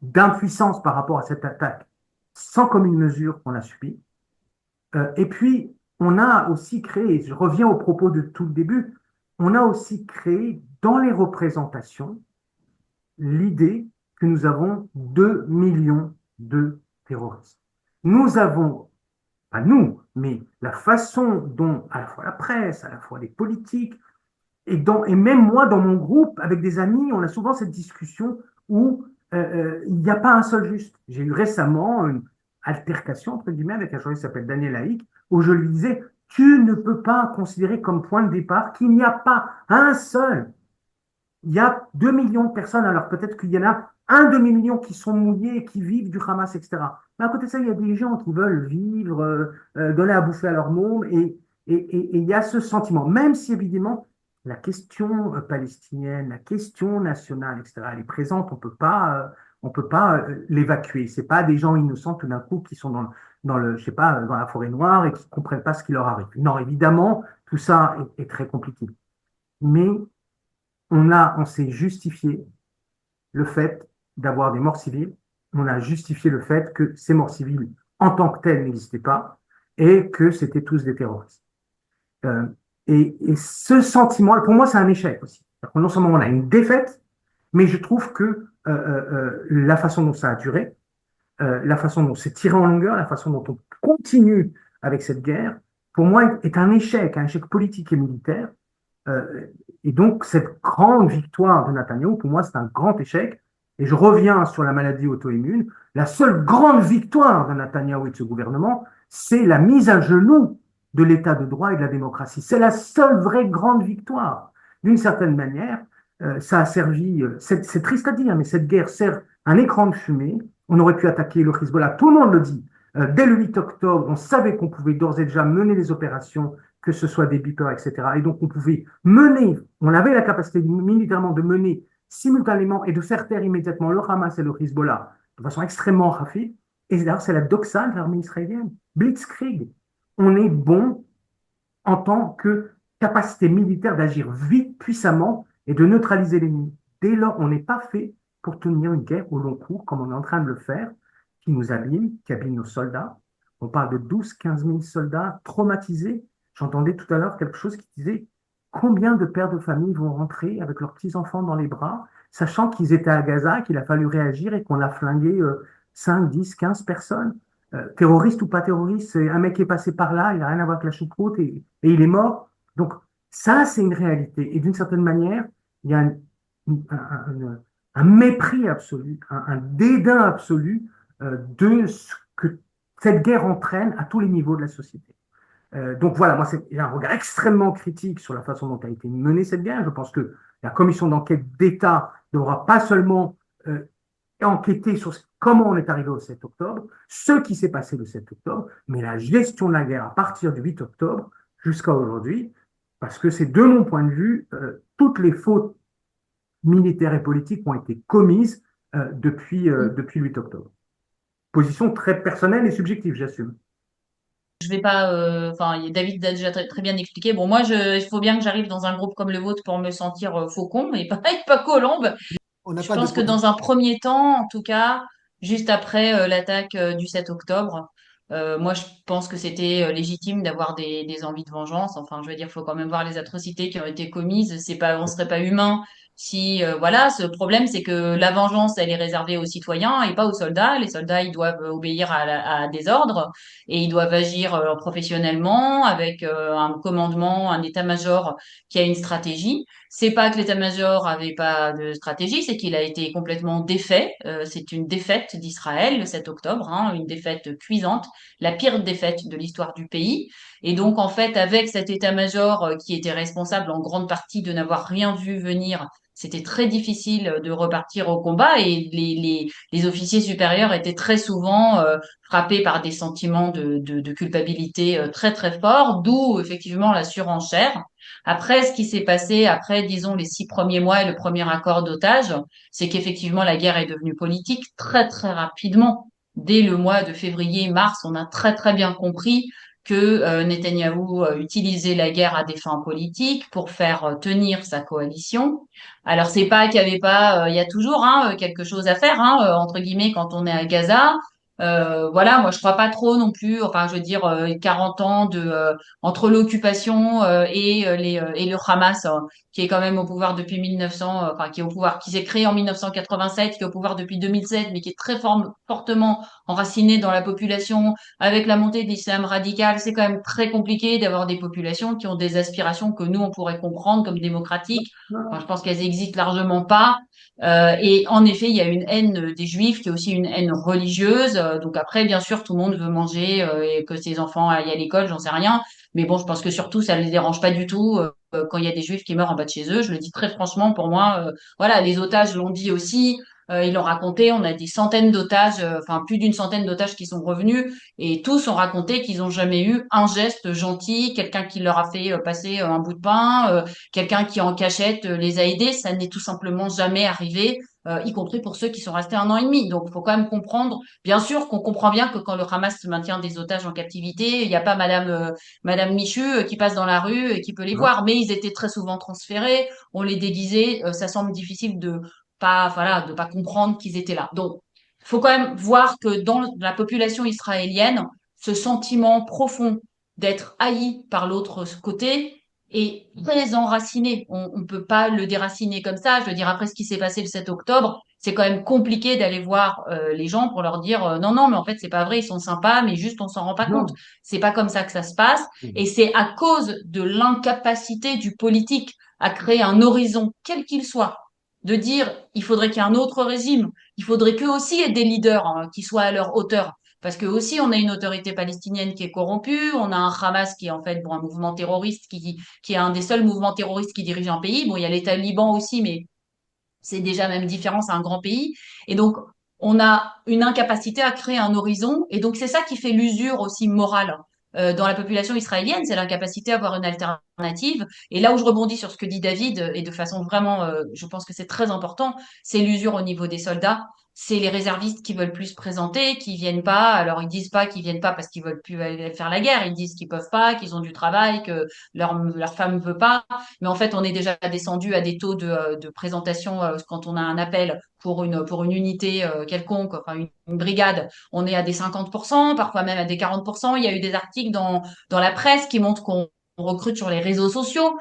C: d'impuissance par rapport à cette attaque sans commune mesure qu'on a subie. Et puis, on a aussi créé, je reviens au propos de tout le début, on a aussi créé dans les représentations l'idée que nous avons 2 millions de terroristes. Nous avons, pas nous, mais la façon dont à la fois la presse, à la fois les politiques, et même moi dans mon groupe, avec des amis, on a souvent cette discussion où il n'y a pas un seul juste. J'ai eu récemment une altercation, entre guillemets, avec un journaliste qui s'appelle Daniel Haïk, où je lui disais, tu ne peux pas considérer comme point de départ qu'il n'y a pas un seul. Il y a 2 millions de personnes, alors peut-être qu'il y en a un demi-million qui sont mouillés et qui vivent du Hamas, etc. Mais à côté de ça, il y a des gens qui veulent vivre, donner à bouffer à leur môme, et il y a ce sentiment, même si évidemment la question palestinienne, la question nationale, etc., elle est présente, on On peut pas l'évacuer. C'est pas des gens innocents tout d'un coup qui sont je sais pas, dans la forêt noire et qui comprennent pas ce qui leur arrive. Non, évidemment, tout ça est très compliqué. Mais on s'est justifié le fait d'avoir des morts civiles. On a justifié le fait que ces morts civiles, en tant que telles, n'existaient pas et que c'était tous des terroristes. Euh, et ce sentiment, pour moi, c'est un échec aussi. Non seulement on a une défaite, mais je trouve que la façon dont ça a duré, la façon dont c'est tiré en longueur, la façon dont on continue avec cette guerre, pour moi, est un échec politique et militaire. Euh, et donc, cette grande victoire de Netanyahou, pour moi, c'est un grand échec. Et je reviens sur la maladie auto-immune. La seule grande victoire de Netanyahou et de ce gouvernement, c'est la mise à genoux de l'état de droit et de la démocratie. C'est la seule vraie grande victoire. D'une certaine manière, ça a servi, c'est triste à dire, mais cette guerre sert un écran de fumée. On aurait pu attaquer le Hezbollah, tout le monde le dit. Dès le 8 octobre, on savait qu'on pouvait d'ores et déjà mener les opérations, que ce soit des beepers, etc. Et donc, on pouvait mener, on avait la capacité militairement de mener simultanément et de faire taire immédiatement le Hamas et le Hezbollah de façon extrêmement rapide. Et d'ailleurs, c'est la doxa de l'armée israélienne. Blitzkrieg. On est bon en tant que capacité militaire d'agir vite, puissamment et de neutraliser l'ennemi. Dès lors, on n'est pas fait pour tenir une guerre au long cours, comme on est en train de le faire, qui nous abîme, qui abîme nos soldats. On parle de 12-15 000 soldats traumatisés. J'entendais tout à l'heure quelque chose qui disait combien de pères de famille vont rentrer avec leurs petits-enfants dans les bras, sachant qu'ils étaient à Gaza, qu'il a fallu réagir et qu'on a flingué 5, 10, 15 personnes. Terroriste ou pas terroriste, c'est un mec qui est passé par là, il n'a rien à voir avec la choucroute et il est mort. Donc ça, c'est une réalité. Et d'une certaine manière, il y a un mépris absolu, un dédain absolu de ce que cette guerre entraîne à tous les niveaux de la société. Donc voilà, moi, j'ai un regard extrêmement critique sur la façon dont a été menée cette guerre. Je pense que la commission d'enquête d'État ne devra pas seulement enquêter sur comment on est arrivé au 7 octobre, ce qui s'est passé le 7 octobre, mais la gestion de la guerre à partir du 8 octobre jusqu'à aujourd'hui, parce que c'est de mon point de vue, toutes les fautes militaires et politiques ont été commises depuis le 8 octobre. Position très personnelle et subjective, j'assume.
D: Je vais pas, enfin, David a déjà très bien expliqué. Bon, moi, il faut bien que j'arrive dans un groupe comme le vôtre pour me sentir faucon et pas, et pas colombe.
B: On n'a
D: Je
B: pas de
D: pense que dans un premier temps, en tout cas, juste après l'attaque du 7 octobre, moi je pense que c'était légitime d'avoir des envies de vengeance. Enfin, je veux dire, il faut quand même voir les atrocités qui ont été commises. C'est pas, on serait pas humain si, voilà, ce problème, c'est que la vengeance, elle est réservée aux citoyens et pas aux soldats. Les soldats, ils doivent obéir à des ordres et ils doivent agir professionnellement avec un commandement, un état-major qui a une stratégie. C'est pas que l'état-major avait pas de stratégie, c'est qu'il a été complètement défait. C'est une défaite d'Israël le 7 octobre, hein, une défaite cuisante, la pire défaite de l'histoire du pays. Et donc, en fait, avec cet état-major qui était responsable en grande partie de n'avoir rien vu venir, c'était très difficile de repartir au combat et les officiers supérieurs étaient très souvent frappés par des sentiments de culpabilité très très forts, d'où effectivement la surenchère. Après, ce qui s'est passé après, disons, les 6 premiers mois et le premier accord d'otage, c'est qu'effectivement, la guerre est devenue politique très, très rapidement. Dès le mois de février-mars, on a très, très bien compris que Netanyahou utilisait la guerre à des fins politiques pour faire tenir sa coalition. Alors, c'est pas qu'il y avait pas, il y a toujours hein, quelque chose à faire, hein, entre guillemets, quand on est à Gaza. Voilà, moi je crois pas trop non plus. Enfin, je veux dire, 40 ans de entre l'occupation et le Hamas, qui est quand même au pouvoir depuis 1900, enfin qui est au pouvoir, qui s'est créé en 1987, qui est au pouvoir depuis 2007, mais qui est très fortement enraciné dans la population, avec la montée de l'islam radical. C'est quand même très compliqué d'avoir des populations qui ont des aspirations que nous on pourrait comprendre comme démocratiques. Enfin, je pense qu'elles existent largement pas. Et en effet, il y a une haine des Juifs, qui est aussi une haine religieuse. Donc après, bien sûr, tout le monde veut manger et que ses enfants aillent à l'école, j'en sais rien. Mais bon, je pense que surtout, ça les dérange pas du tout quand il y a des Juifs qui meurent en bas de chez eux. Je le dis très franchement, pour moi, voilà, les otages l'ont dit aussi. Ils l'ont raconté, on a des centaines d'otages, enfin plus d'une centaine d'otages qui sont revenus et tous ont raconté qu'ils n'ont jamais eu un geste gentil, quelqu'un qui leur a fait passer un bout de pain, quelqu'un qui en cachette les a aidés. Ça n'est tout simplement jamais arrivé, y compris pour ceux qui sont restés 1 an et demi. Donc il faut quand même comprendre, bien sûr qu'on comprend bien que quand le Hamas maintient des otages en captivité, il n'y a pas Madame Michu qui passe dans la rue et qui peut les
C: Non.
D: voir, mais ils étaient très souvent transférés, on les déguisait, ça semble difficile de pas comprendre qu'ils étaient là. Donc, il faut quand même voir que dans la population israélienne, ce sentiment profond d'être haï par l'autre côté est très enraciné. On ne peut pas le déraciner comme ça. Je veux dire, après ce qui s'est passé le 7 octobre, c'est quand même compliqué d'aller voir les gens pour leur dire non, non, mais en fait, c'est pas vrai, ils sont sympas, mais juste on s'en rend pas compte.
C: Non.
D: C'est pas comme ça que ça se passe. Et c'est à cause de l'incapacité du politique à créer un horizon, quel qu'il soit, de dire il faudrait qu'il y ait un autre régime, il faudrait qu'eux aussi aient des leaders qui soient à leur hauteur. Parce que aussi, on a une autorité palestinienne qui est corrompue, on a un Hamas qui est en fait bon, un mouvement terroriste qui est un des seuls mouvements terroristes qui dirige un pays. Bon, il y a l'État liban aussi, mais c'est déjà même différent, c'est un grand pays. Et donc, on a une incapacité à créer un horizon. Et donc, c'est ça qui fait l'usure aussi morale dans la population israélienne, c'est l'incapacité à avoir une alternative. Et là où je rebondis sur ce que dit David, et de façon vraiment, je pense que c'est très important, c'est l'usure au niveau des soldats. C'est les réservistes qui veulent plus se présenter, qui viennent pas. Alors ils disent pas qu'ils viennent pas parce qu'ils veulent plus aller faire la guerre. Ils disent qu'ils peuvent pas, qu'ils ont du travail, que leur femme ne veut pas. Mais en fait, on est déjà descendu à des taux de présentation quand on a un appel pour une unité quelconque, enfin une brigade, on est à des 50%, parfois même à des 40%. Il y a eu des articles dans la presse qui montrent qu'on recrute sur les réseaux sociaux.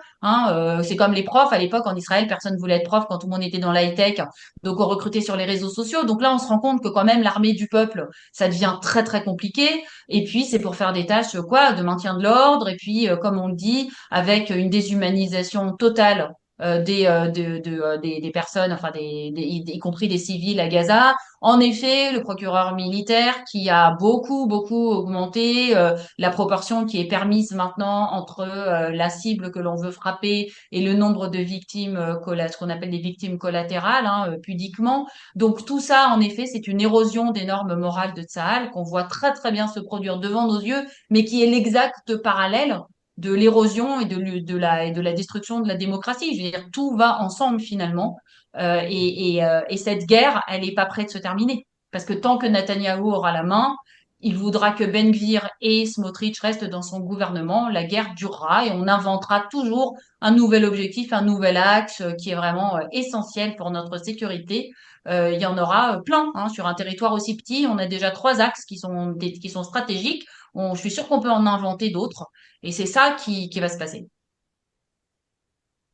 D: C'est comme les profs à l'époque en Israël, personne ne voulait être prof quand tout le monde était dans l'high-tech, donc on recrutait sur les réseaux sociaux. Donc là, on se rend compte que quand même l'armée du peuple, ça devient très très compliqué. Et puis c'est pour faire des tâches quoi, de maintien de l'ordre. Et puis comme on le dit, avec une déshumanisation totale des personnes, enfin y compris des civils à Gaza. En effet, le procureur militaire qui a beaucoup augmenté la proportion qui est permise maintenant entre la cible que l'on veut frapper et le nombre de victimes, ce qu'on appelle des victimes collatérales, pudiquement. Donc tout ça, en effet, c'est une érosion des normes morales de Tsahal qu'on voit très très bien se produire devant nos yeux, mais qui est l'exact parallèle de l'érosion et de la destruction de la démocratie. Je veux dire, tout va ensemble finalement. Et cette guerre, elle n'est pas prête de se terminer. Parce que tant que Netanyahou aura la main, il voudra que Ben Gvir et Smotrich restent dans son gouvernement. La guerre durera et on inventera toujours un nouvel objectif, un nouvel axe qui est vraiment essentiel pour notre sécurité. Il y en aura plein sur un territoire aussi petit. On a déjà 3 axes qui sont stratégiques. Je suis sûre qu'on peut en inventer d'autres. Et c'est ça qui va se passer.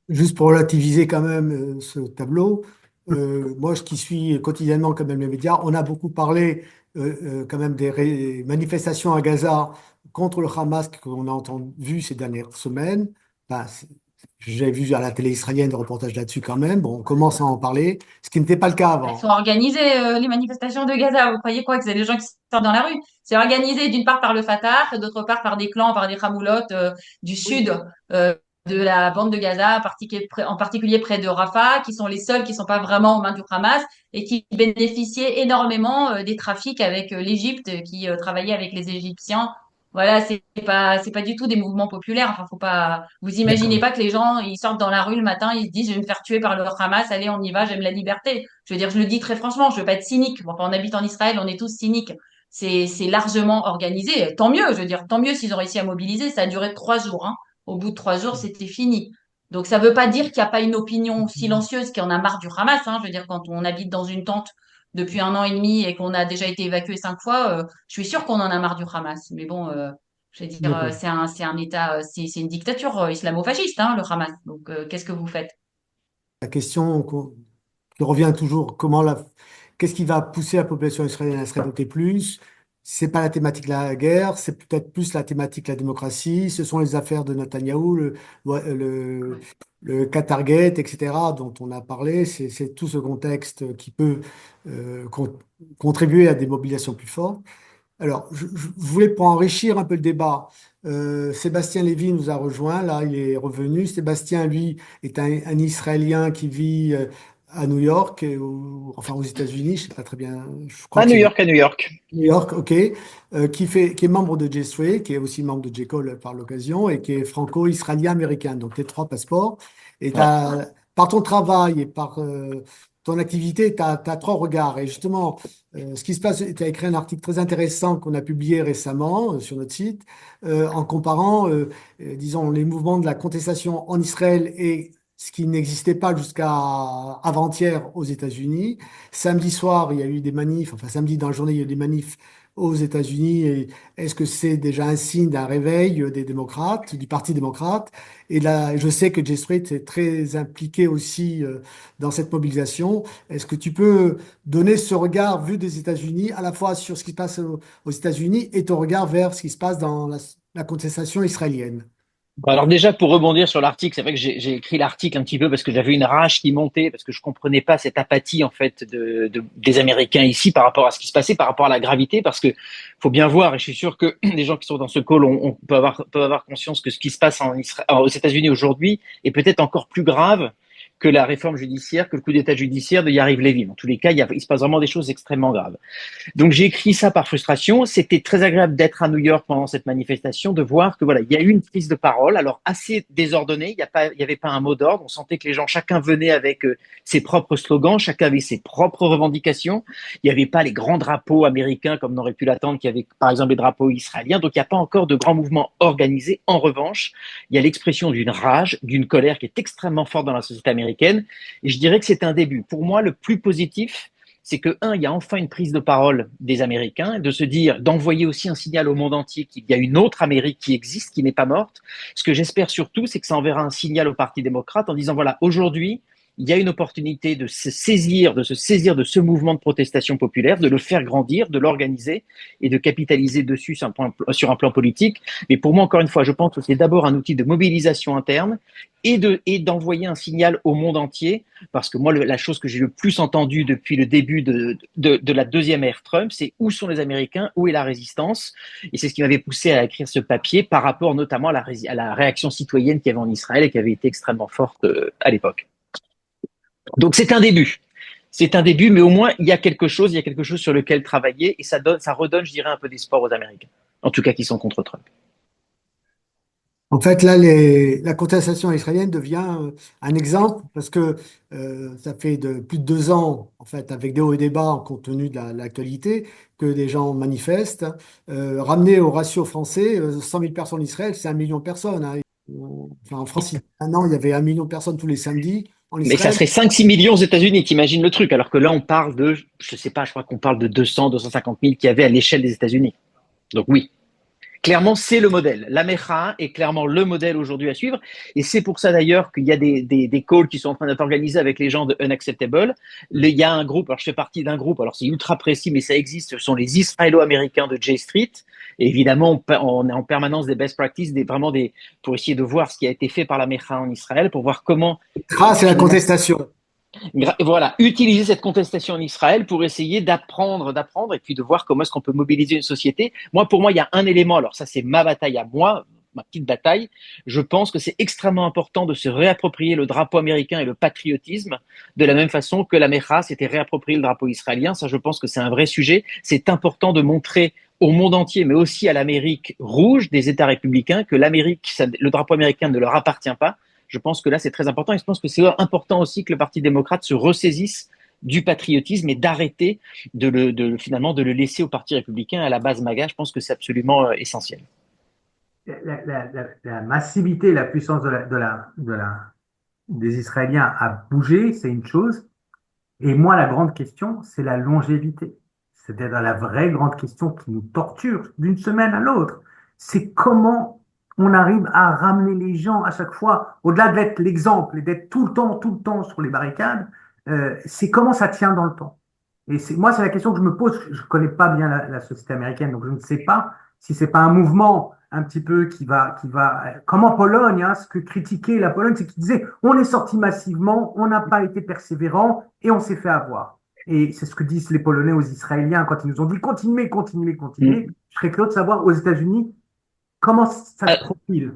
B: Juste pour relativiser quand même ce tableau, moi qui suis quotidiennement quand même les médias, on a beaucoup parlé quand même des manifestations à Gaza contre le Hamas qu'on a entendu ces dernières semaines. Ben, j'ai vu à la télé israélienne des reportages là-dessus quand même. Bon, on commence à en parler, ce qui n'était pas le cas
D: Elles
B: avant.
D: sont organisées, les manifestations de Gaza. Vous croyez quoi que c'est les gens qui sortent dans la rue? C'est organisé d'une part par le Fatah et d'autre part par des clans, par des Hamoulotes du
B: Oui,
D: sud de la bande de Gaza, en particulier près de Rafah, qui sont les seuls qui sont pas vraiment aux mains du Hamas et qui bénéficiaient énormément des trafics avec l'Égypte, qui travaillait avec les Égyptiens. Voilà, c'est pas du tout des mouvements populaires. Enfin, faut pas, vous imaginez
B: d'accord.
D: pas que les gens, ils sortent dans la rue le matin, ils se disent, je vais me faire tuer par le Hamas, allez, on y va, j'aime la liberté. Je veux dire, je le dis très franchement, je veux pas être cynique. Bon, quand on habite en Israël, on est tous cyniques. C'est largement organisé. Tant mieux, je veux dire, tant mieux s'ils ont réussi à mobiliser. Ça a duré 3 jours, hein. Au bout de 3 jours, c'était fini. Donc, ça veut pas dire qu'il n'y a pas une opinion silencieuse qui en a marre du Hamas, hein. Je veux dire, quand on habite dans une tente depuis 1 an et demi et qu'on a déjà été évacué 5 fois, je suis sûre qu'on en a marre du Hamas. Mais bon, je veux dire,
B: D'accord.
D: c'est un État, c'est une dictature islamo-fasciste, hein, le Hamas. Donc, qu'est-ce que vous faites?
B: La question qui revient toujours, qu'est-ce qui va pousser la population israélienne à se révolter plus? C'est pas la thématique de la guerre, c'est peut-être plus la thématique de la démocratie. Ce sont les affaires de Netanyahou, le Qatargate, etc., dont on a parlé. C'est tout ce contexte qui peut contribuer à des mobilisations plus fortes. Alors, je voulais pour enrichir un peu le débat. Sébastien Lévy nous a rejoint, là, il est revenu. Sébastien, lui, est un Israélien qui vit à New York, enfin aux États-Unis, je sais pas très bien, je crois
E: À
B: que
E: New
B: c'est
E: York, à New York.
B: New York, ok, qui est membre de J-Street, qui est aussi membre de J-Call par l'occasion, et qui est franco-israélien-américain. Donc, tes trois passeports. Et
E: Ouais.
B: par ton travail et par ton activité, tu as trois regards. Et justement, ce qui se passe, tu as écrit un article très intéressant qu'on a publié récemment sur notre site, en comparant, disons, les mouvements de la contestation en Israël et ce qui n'existait pas jusqu'à avant-hier aux États-Unis. Samedi soir, il y a eu des manifs, enfin samedi dans la journée, il y a eu des manifs aux États-Unis. Et est-ce que c'est déjà un signe d'un réveil des démocrates, du Parti démocrate? Et là, je sais que J Street est très impliqué aussi dans cette mobilisation. Est-ce que tu peux donner ce regard vu des États-Unis, à la fois sur ce qui se passe aux États-Unis et ton regard vers ce qui se passe dans la contestation israélienne?
E: Bon, alors déjà, pour rebondir sur l'article, c'est vrai que j'ai écrit l'article un petit peu parce que j'avais une rage qui montait, parce que je comprenais pas cette apathie en fait des Américains ici par rapport à ce qui se passait, par rapport à la gravité, parce que faut bien voir, et je suis sûr que les gens qui sont dans ce call peuvent avoir conscience que ce qui se passe aux États-Unis aujourd'hui est peut-être encore plus grave que la réforme judiciaire, que le coup d'État judiciaire de Yariv Levin. En tous les cas, il se passe vraiment des choses extrêmement graves. Donc j'ai écrit ça par frustration. C'était très agréable d'être à New York pendant cette manifestation, de voir que voilà, il y a eu une prise de parole, alors assez désordonnée. Il y avait pas un mot d'ordre. On sentait que les gens, chacun venait avec ses propres slogans, chacun avait ses propres revendications. Il n'y avait pas les grands drapeaux américains comme on aurait pu l'attendre, qu'il y avait par exemple les drapeaux israéliens. Donc il n'y a pas encore de grands mouvements organisés. En revanche, il y a l'expression d'une rage, d'une colère qui est extrêmement forte dans la société américaine. Et je dirais que c'est un début. Pour moi, le plus positif, c'est que, il y a enfin une prise de parole des Américains, de se dire, d'envoyer aussi un signal au monde entier qu'il y a une autre Amérique qui existe, qui n'est pas morte. Ce que j'espère surtout, c'est que ça enverra un signal au Parti démocrate en disant, voilà, aujourd'hui, il y a une opportunité de se saisir de ce mouvement de protestation populaire, de le faire grandir, de l'organiser et de capitaliser dessus sur un plan politique. Mais pour moi, encore une fois, je pense que c'est d'abord un outil de mobilisation interne et d'envoyer un signal au monde entier. Parce que moi, la chose que j'ai le plus entendue depuis le début de la deuxième ère Trump, c'est où sont les Américains, où est la résistance? Et c'est ce qui m'avait poussé à écrire ce papier par rapport notamment à la réaction citoyenne qu'il y avait en Israël et qui avait été extrêmement forte à l'époque. Donc c'est un début. C'est un début, mais au moins il y a quelque chose sur lequel travailler et ça redonne, je dirais, un peu d'espoir aux Américains. En tout cas, qui sont contre Trump.
B: En fait, là, la contestation israélienne devient un exemple parce que ça fait plus de 2 ans, en fait, avec des hauts et des bas compte tenu de l'actualité, que des gens manifestent. Ramener au ratio français, 100 000 personnes en Israël, c'est 1 million de personnes, hein. Enfin, en France, il y a un an, il y avait 1 million de personnes tous les samedis. En
E: Mais ça
B: Israël,
E: serait 5-6 millions aux États-Unis, t'imagines le truc, alors que là on parle de, je sais pas, je crois qu'on parle de 200-250 000 qu'il y avait à l'échelle des États-Unis. Donc oui. Clairement, c'est le modèle. La Mecha est clairement le modèle aujourd'hui à suivre. Et c'est pour ça d'ailleurs qu'il y a des calls qui sont en train d'être organisés avec les gens de Unacceptable. Il y a un groupe, alors je fais partie d'un groupe, alors c'est ultra précis, mais ça existe, ce sont les Israélo-Américains de J Street. Et évidemment, on est en permanence des best practices, pour essayer de voir ce qui a été fait par la Mecha en Israël, pour voir comment
B: grâce à la
E: finalement
B: contestation.
E: voilà, utiliser cette contestation en Israël pour essayer d'apprendre et puis de voir comment est-ce qu'on peut mobiliser une société. Pour moi, il y a un élément, alors ça c'est ma bataille à moi, ma petite bataille, je pense que c'est extrêmement important de se réapproprier le drapeau américain et le patriotisme de la même façon que la Mecha s'était réapproprié le drapeau israélien. Ça, je pense que c'est un vrai sujet. C'est important de montrer au monde entier, mais aussi à l'Amérique rouge des États républicains, que le drapeau américain ne leur appartient pas. Je pense que là, c'est très important et je pense que c'est important aussi que le Parti démocrate se ressaisisse du patriotisme et d'arrêter finalement de le laisser au Parti républicain à la base MAGA. Je pense que c'est absolument essentiel.
C: La massivité, la puissance des Israéliens a bougé, c'est une chose. Et moi, la grande question, c'est la longévité. C'est-à-dire la vraie grande question qui nous torture d'une semaine à l'autre. C'est comment on arrive à ramener les gens à chaque fois, au-delà d'être l'exemple et d'être tout le temps sur les barricades, c'est comment ça tient dans le temps. Et moi, c'est la question que je me pose. Je ne connais pas bien la société américaine, donc je ne sais pas si c'est pas un mouvement un petit peu comme en Pologne, hein, ce que critiquait la Pologne, c'est qu'ils disaient, on est sorti massivement, on n'a pas été persévérant et on s'est fait avoir. Et c'est ce que disent les Polonais aux Israéliens quand ils nous ont dit continuez, continuez, continuez. Je serais curieux de savoir aux États-Unis comment ça se profile.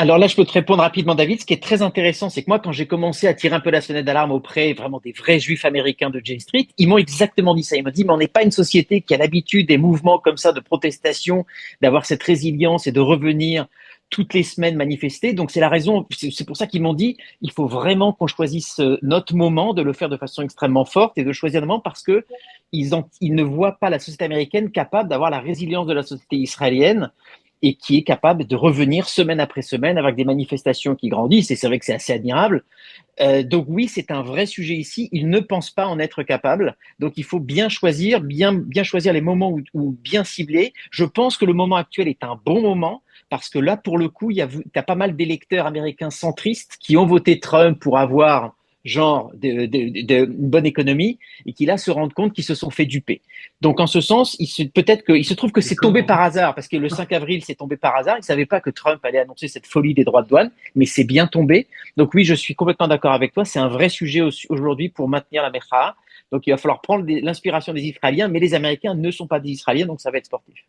E: Alors là, je peux te répondre rapidement, David. Ce qui est très intéressant, c'est que moi, quand j'ai commencé à tirer un peu la sonnette d'alarme auprès vraiment des vrais juifs américains de J Street, ils m'ont exactement dit ça. Ils m'ont dit, mais on n'est pas une société qui a l'habitude des mouvements comme ça de protestation, d'avoir cette résilience et de revenir toutes les semaines manifester. Donc c'est la raison, c'est pour ça qu'ils m'ont dit, il faut vraiment qu'on choisisse notre moment, de le faire de façon extrêmement forte et de choisir le moment parce que ils ne voient pas la société américaine capable d'avoir la résilience de la société israélienne et qui est capable de revenir semaine après semaine avec des manifestations qui grandissent. Et c'est vrai que c'est assez admirable. Donc oui, c'est un vrai sujet ici. Ils ne pensent pas en être capables. Donc il faut bien choisir, bien choisir les moments où bien cibler. Je pense que le moment actuel est un bon moment parce que là, pour le coup, tu as pas mal d'électeurs américains centristes qui ont voté Trump pour avoir genre une bonne économie et qui là se rendent compte qu'ils se sont fait duper. Donc en ce sens, peut-être qu'il se trouve que c'est tombé par hasard parce que le 5 avril c'est tombé par hasard. Ils ne savaient pas que Trump allait annoncer cette folie des droits de douane, mais c'est bien tombé. Donc oui, je suis complètement d'accord avec toi. C'est un vrai sujet aujourd'hui pour maintenir la Mekha. Donc il va falloir prendre l'inspiration des Israéliens, mais les Américains ne sont pas des Israéliens, donc ça va être sportif.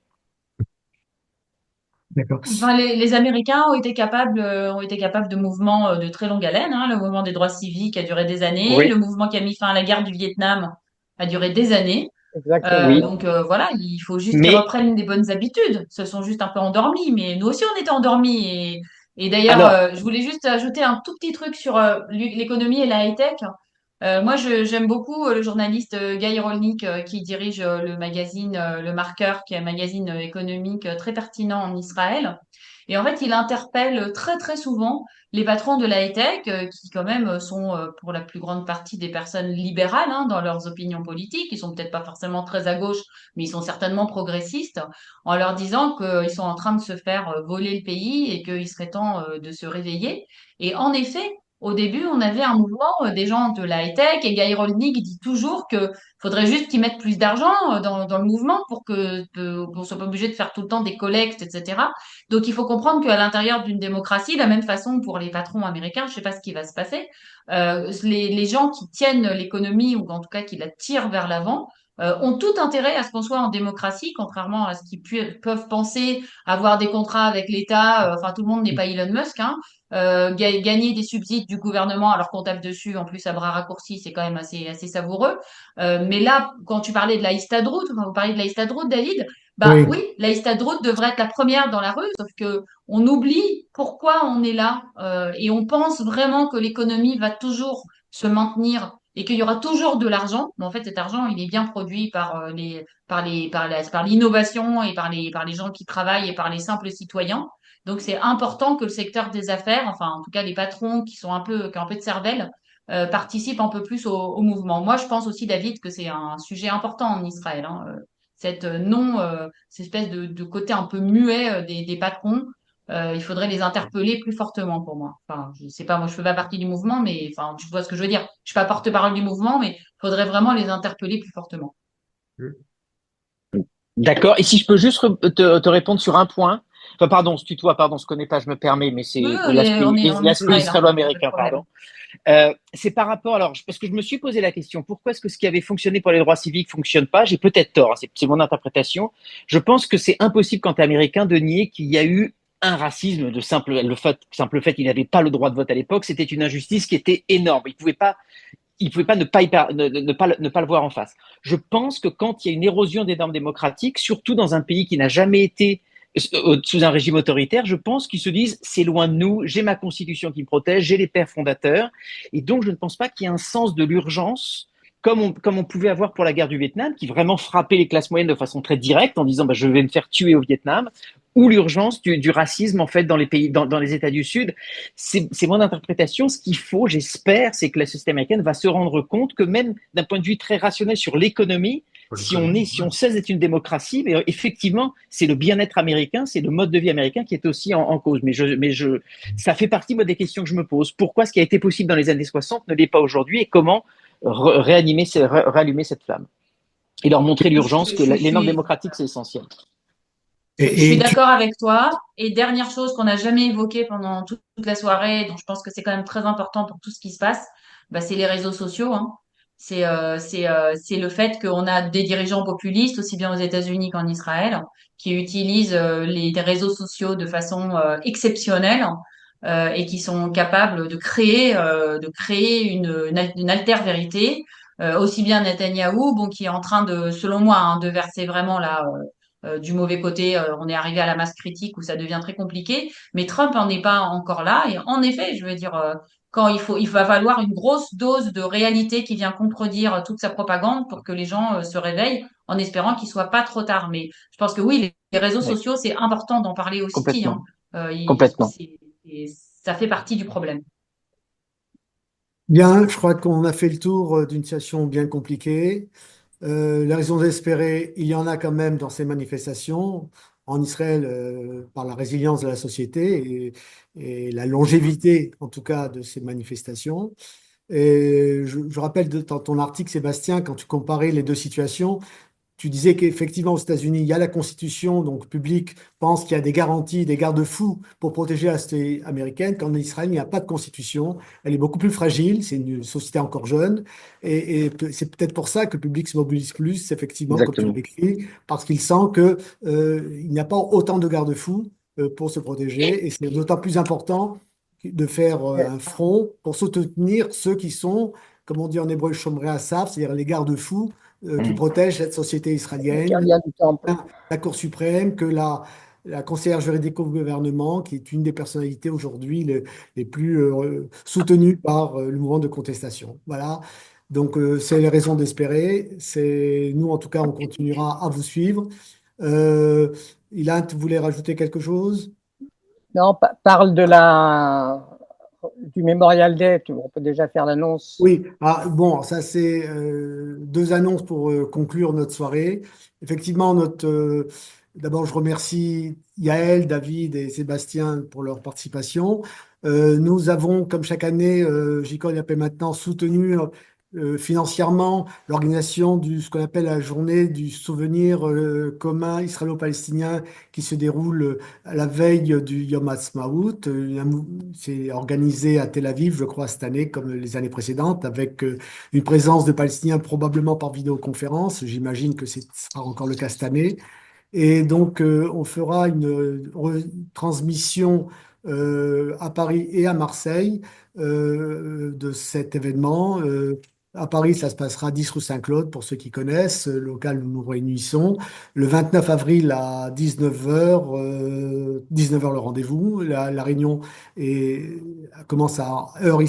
B: D'accord.
D: Enfin, les Américains ont été capables de mouvements de très longue haleine, hein. Le mouvement des droits civiques a duré des années.
E: Oui,
D: Le mouvement qui a mis fin à la guerre du Vietnam a duré des années.
E: exactement. Oui,
D: Donc voilà, il faut juste qu'ils
E: mais
D: reprennent des bonnes habitudes. Ils se sont juste un peu endormis, mais nous aussi on était endormis. Et d'ailleurs,
E: alors,
D: je voulais juste ajouter un tout petit truc sur l'économie et la high-tech. Moi, j'aime beaucoup le journaliste Guy Rolnick qui dirige le magazine Le Marqueur, qui est un magazine économique très pertinent en Israël. Et en fait, il interpelle très très souvent les patrons de la high-tech, qui quand même sont pour la plus grande partie des personnes libérales hein, dans leurs opinions politiques. Ils sont peut-être pas forcément très à gauche, mais ils sont certainement progressistes, en leur disant qu'ils sont en train de se faire voler le pays et qu'il serait temps de se réveiller. Et en effet, au début, on avait un mouvement des gens de la high-tech et Guy Rolnick dit toujours que faudrait juste qu'ils mettent plus d'argent dans le mouvement pour qu'on soit pas obligé de faire tout le temps des collectes, etc. Donc, il faut comprendre qu'à l'intérieur d'une démocratie, de la même façon pour les patrons américains, je sais pas ce qui va se passer, les gens qui tiennent l'économie ou en tout cas qui la tirent vers l'avant, ont tout intérêt à ce qu'on soit en démocratie, contrairement à ce qu'ils peuvent penser, avoir des contrats avec l'État. Enfin, tout le monde n'est pas Elon Musk, hein. Gagner des subsides du gouvernement alors qu'on tape dessus en plus à bras raccourcis, c'est quand même assez savoureux. Mais là, quand tu parlais de la Histadrout, enfin, vous parlez de la Histadrout, David, bah
B: Oui,
D: oui, la Histadrout devrait être la première dans la rue, sauf que on oublie pourquoi on est là et on pense vraiment que l'économie va toujours se maintenir et qu'il y aura toujours de l'argent. Mais en fait, cet argent, il est bien produit par l'innovation et par les gens qui travaillent et par les simples citoyens. Donc, c'est important que le secteur des affaires, enfin, en tout cas, les patrons qui ont un peu de cervelle, participent un peu plus au mouvement. Moi, je pense aussi, David, que c'est un sujet important en Israël, hein, cette espèce de côté un peu muet des patrons. Il faudrait les interpeller plus fortement pour moi. Enfin, je sais pas, moi, je fais pas partie du mouvement, mais enfin, tu vois ce que je veux dire. Je suis pas porte-parole du mouvement, mais il faudrait vraiment les interpeller plus fortement.
E: d'accord. Et si je peux juste te répondre sur un point. Enfin, pardon, se tutoie, pardon, je connais pas, je me permets, mais
D: Oui,
E: c'est
D: on est en
E: l'aspect
D: Israël, hein, pas de
E: israélo-américain,
D: problème.
E: pardon. C'est par rapport, alors, parce que je me suis posé la question, pourquoi est-ce que ce qui avait fonctionné pour les droits civiques fonctionne pas? J'ai peut-être tort, hein, c'est mon interprétation. Je pense que c'est impossible quand tu es américain de nier qu'il y a eu un racisme de simple fait qu'il n'avait pas le droit de vote à l'époque, c'était une injustice qui était énorme. Il pouvait pas ne pas le voir en face. Je pense que quand il y a une érosion des normes démocratiques, surtout dans un pays qui n'a jamais été sous un régime autoritaire, je pense qu'ils se disent c'est loin de nous, j'ai ma constitution qui me protège, j'ai les pères fondateurs, et donc je ne pense pas qu'il y ait un sens de l'urgence comme on pouvait avoir pour la guerre du Vietnam, qui vraiment frappait les classes moyennes de façon très directe en disant bah, je vais me faire tuer au Vietnam, ou l'urgence du racisme en fait dans les pays, dans les États du Sud. C'est mon interprétation. Ce qu'il faut, j'espère, c'est que la société américaine va se rendre compte que même d'un point de vue très rationnel sur l'économie, si on cesse d'être une démocratie, mais effectivement, c'est le bien-être américain, c'est le mode de vie américain qui est aussi en cause. Ça fait partie moi des questions que je me pose. Pourquoi ce qui a été possible dans les années 60 ne l'est pas aujourd'hui et comment rallumer cette flamme et leur montrer l'urgence que
D: Je
E: les normes
D: suis,
E: démocratiques c'est essentiel.
D: je suis
B: et tu,
D: d'accord avec toi. Et dernière chose qu'on n'a jamais évoquée pendant toute la soirée, donc je pense que c'est quand même très important pour tout ce qui se passe, bah, c'est les réseaux sociaux, hein. C'est le fait qu'on a des dirigeants populistes, aussi bien aux États-Unis qu'en Israël, qui utilisent les réseaux sociaux de façon exceptionnelle et qui sont capables de créer une alter-vérité. Aussi bien Netanyahou, bon, qui est en train de, selon moi, hein, de verser vraiment là du mauvais côté. On est arrivé à la masse critique où ça devient très compliqué, mais Trump n'en est pas encore là. Et en effet, je veux dire, quand il va falloir une grosse dose de réalité qui vient contredire toute sa propagande pour que les gens se réveillent, en espérant qu'il soit pas trop tard. Mais je pense que oui, les réseaux
E: Oui,
D: sociaux, c'est important d'en parler aussi, hein.
E: complètement,
D: Euh, il-
E: complètement.
D: ça fait partie du problème.
B: Bien, je crois qu'on a fait le tour d'une situation bien compliquée. Les raisons d'espérer, il y en a quand même dans ces manifestations en Israël par la résilience de la société et la longévité, en tout cas, de ces manifestations. Et je rappelle dans ton article, Sébastien, quand tu comparais les deux situations, tu disais qu'effectivement, aux États-Unis, il y a la Constitution, donc le public pense qu'il y a des garanties, des garde-fous pour protéger la société américaine. Qu'en Israël, il n'y a pas de Constitution. Elle est beaucoup plus fragile. C'est une société encore jeune. Et c'est peut-être pour ça que le public se mobilise plus, effectivement, comme tu
E: Exactement.
B: l'écris, parce qu'il sent que, il n'y a pas autant de garde-fous pour se protéger. Et c'est d'autant plus important de faire un front pour soutenir ceux qui sont, comme on dit en hébreu, Shomrei Asaf, c'est-à-dire les garde-fous qui
E: Mm.
B: protège cette société
F: Le
B: israélienne,
F: gardien du temple.
B: la Cour suprême, que la conseillère juridique au gouvernement, qui est une des personnalités aujourd'hui les plus soutenues par le mouvement de contestation. Voilà. Donc, c'est les raisons d'espérer. Nous, en tout cas, on continuera à vous suivre. Euh, Ilan, tu voulais rajouter quelque chose?
F: Non, parle du Memorial Day. On peut déjà faire l'annonce.
B: Oui, bon, ça c'est deux annonces pour conclure notre soirée. Effectivement, d'abord je remercie Yaël, David et Sébastien pour leur participation. Nous avons, comme chaque année, J-Call y maintenant soutenu financièrement l'organisation ce qu'on appelle la journée du souvenir commun israélo-palestinien qui se déroule à la veille du Yom Ha'atzmaut. C'est organisé à Tel Aviv, je crois, cette année, comme les années précédentes, avec une présence de Palestiniens probablement par vidéoconférence. J'imagine que ce sera encore le cas cette année. Et donc, on fera une transmission à Paris et à Marseille de cet événement. À Paris, ça se passera 10 rue Saint-Claude, pour ceux qui connaissent, le local où nous nous réunissons. Le 29 avril à 19h, 19h le rendez-vous. La réunion commence à heure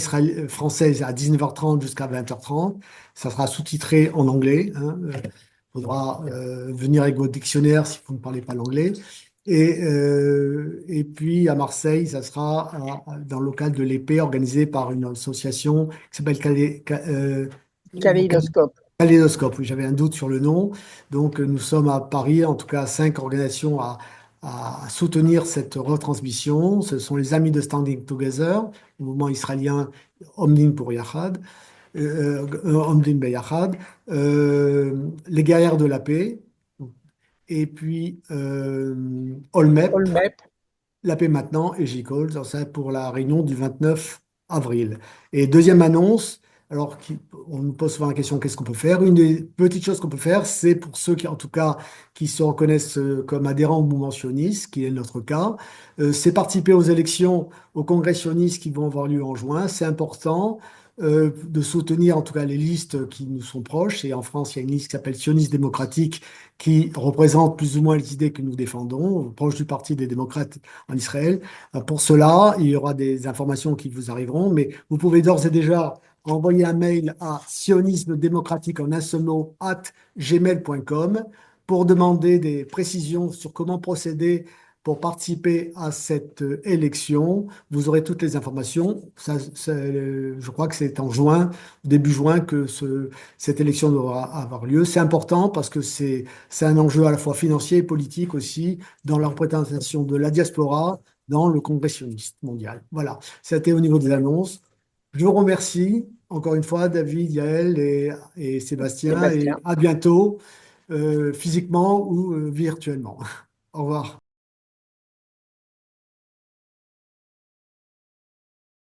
B: française à 19h30 jusqu'à 20h30. Ça sera sous-titré en anglais, hein. Faudra venir avec votre dictionnaire si vous ne parlez pas l'anglais. Et puis à Marseille, ça sera dans le local de l'Épée, organisé par une association qui s'appelle
F: Kaléidoscope.
B: Kaléidoscope. Oui, j'avais un doute sur le nom. Donc nous sommes à Paris, en tout cas 5 organisations à soutenir cette retransmission. Ce sont les Amis de Standing Together, le mouvement israélien Omdim pour Yachad, Omdim Beyachad, les Guerrières de la Paix, et puis Olmep,
F: Olmep.
B: La Paix maintenant et J-Call, ça pour la réunion du 29 avril. Et deuxième annonce, alors on nous pose souvent la question qu'est-ce qu'on peut faire? Une des petites choses qu'on peut faire, c'est pour ceux qui, en tout cas, qui se reconnaissent comme adhérents au mouvement sioniste, qui est notre cas, c'est participer aux élections au congrès sioniste qui vont avoir lieu en juin. C'est important de soutenir en tout cas les listes qui nous sont proches. Et en France, il y a une liste qui s'appelle Sioniste démocratique qui représente plus ou moins les idées que nous défendons, proche du Parti des démocrates en Israël. Pour cela, il y aura des informations qui vous arriveront, mais vous pouvez d'ores et déjà envoyer un mail à sionisme démocratique en un seul mot @gmail.com pour demander des précisions sur comment procéder pour participer à cette élection. Vous aurez toutes les informations. Je crois que c'est en juin, début juin, que cette élection devra avoir lieu. C'est important parce que c'est un enjeu à la fois financier et politique aussi dans la représentation de la diaspora dans le Congrès sioniste mondial. Voilà, c'était au niveau des annonces. Je vous remercie encore une fois, David, Yaël et Sébastien, et
F: Sébastien.
B: à bientôt, physiquement ou virtuellement. Au revoir.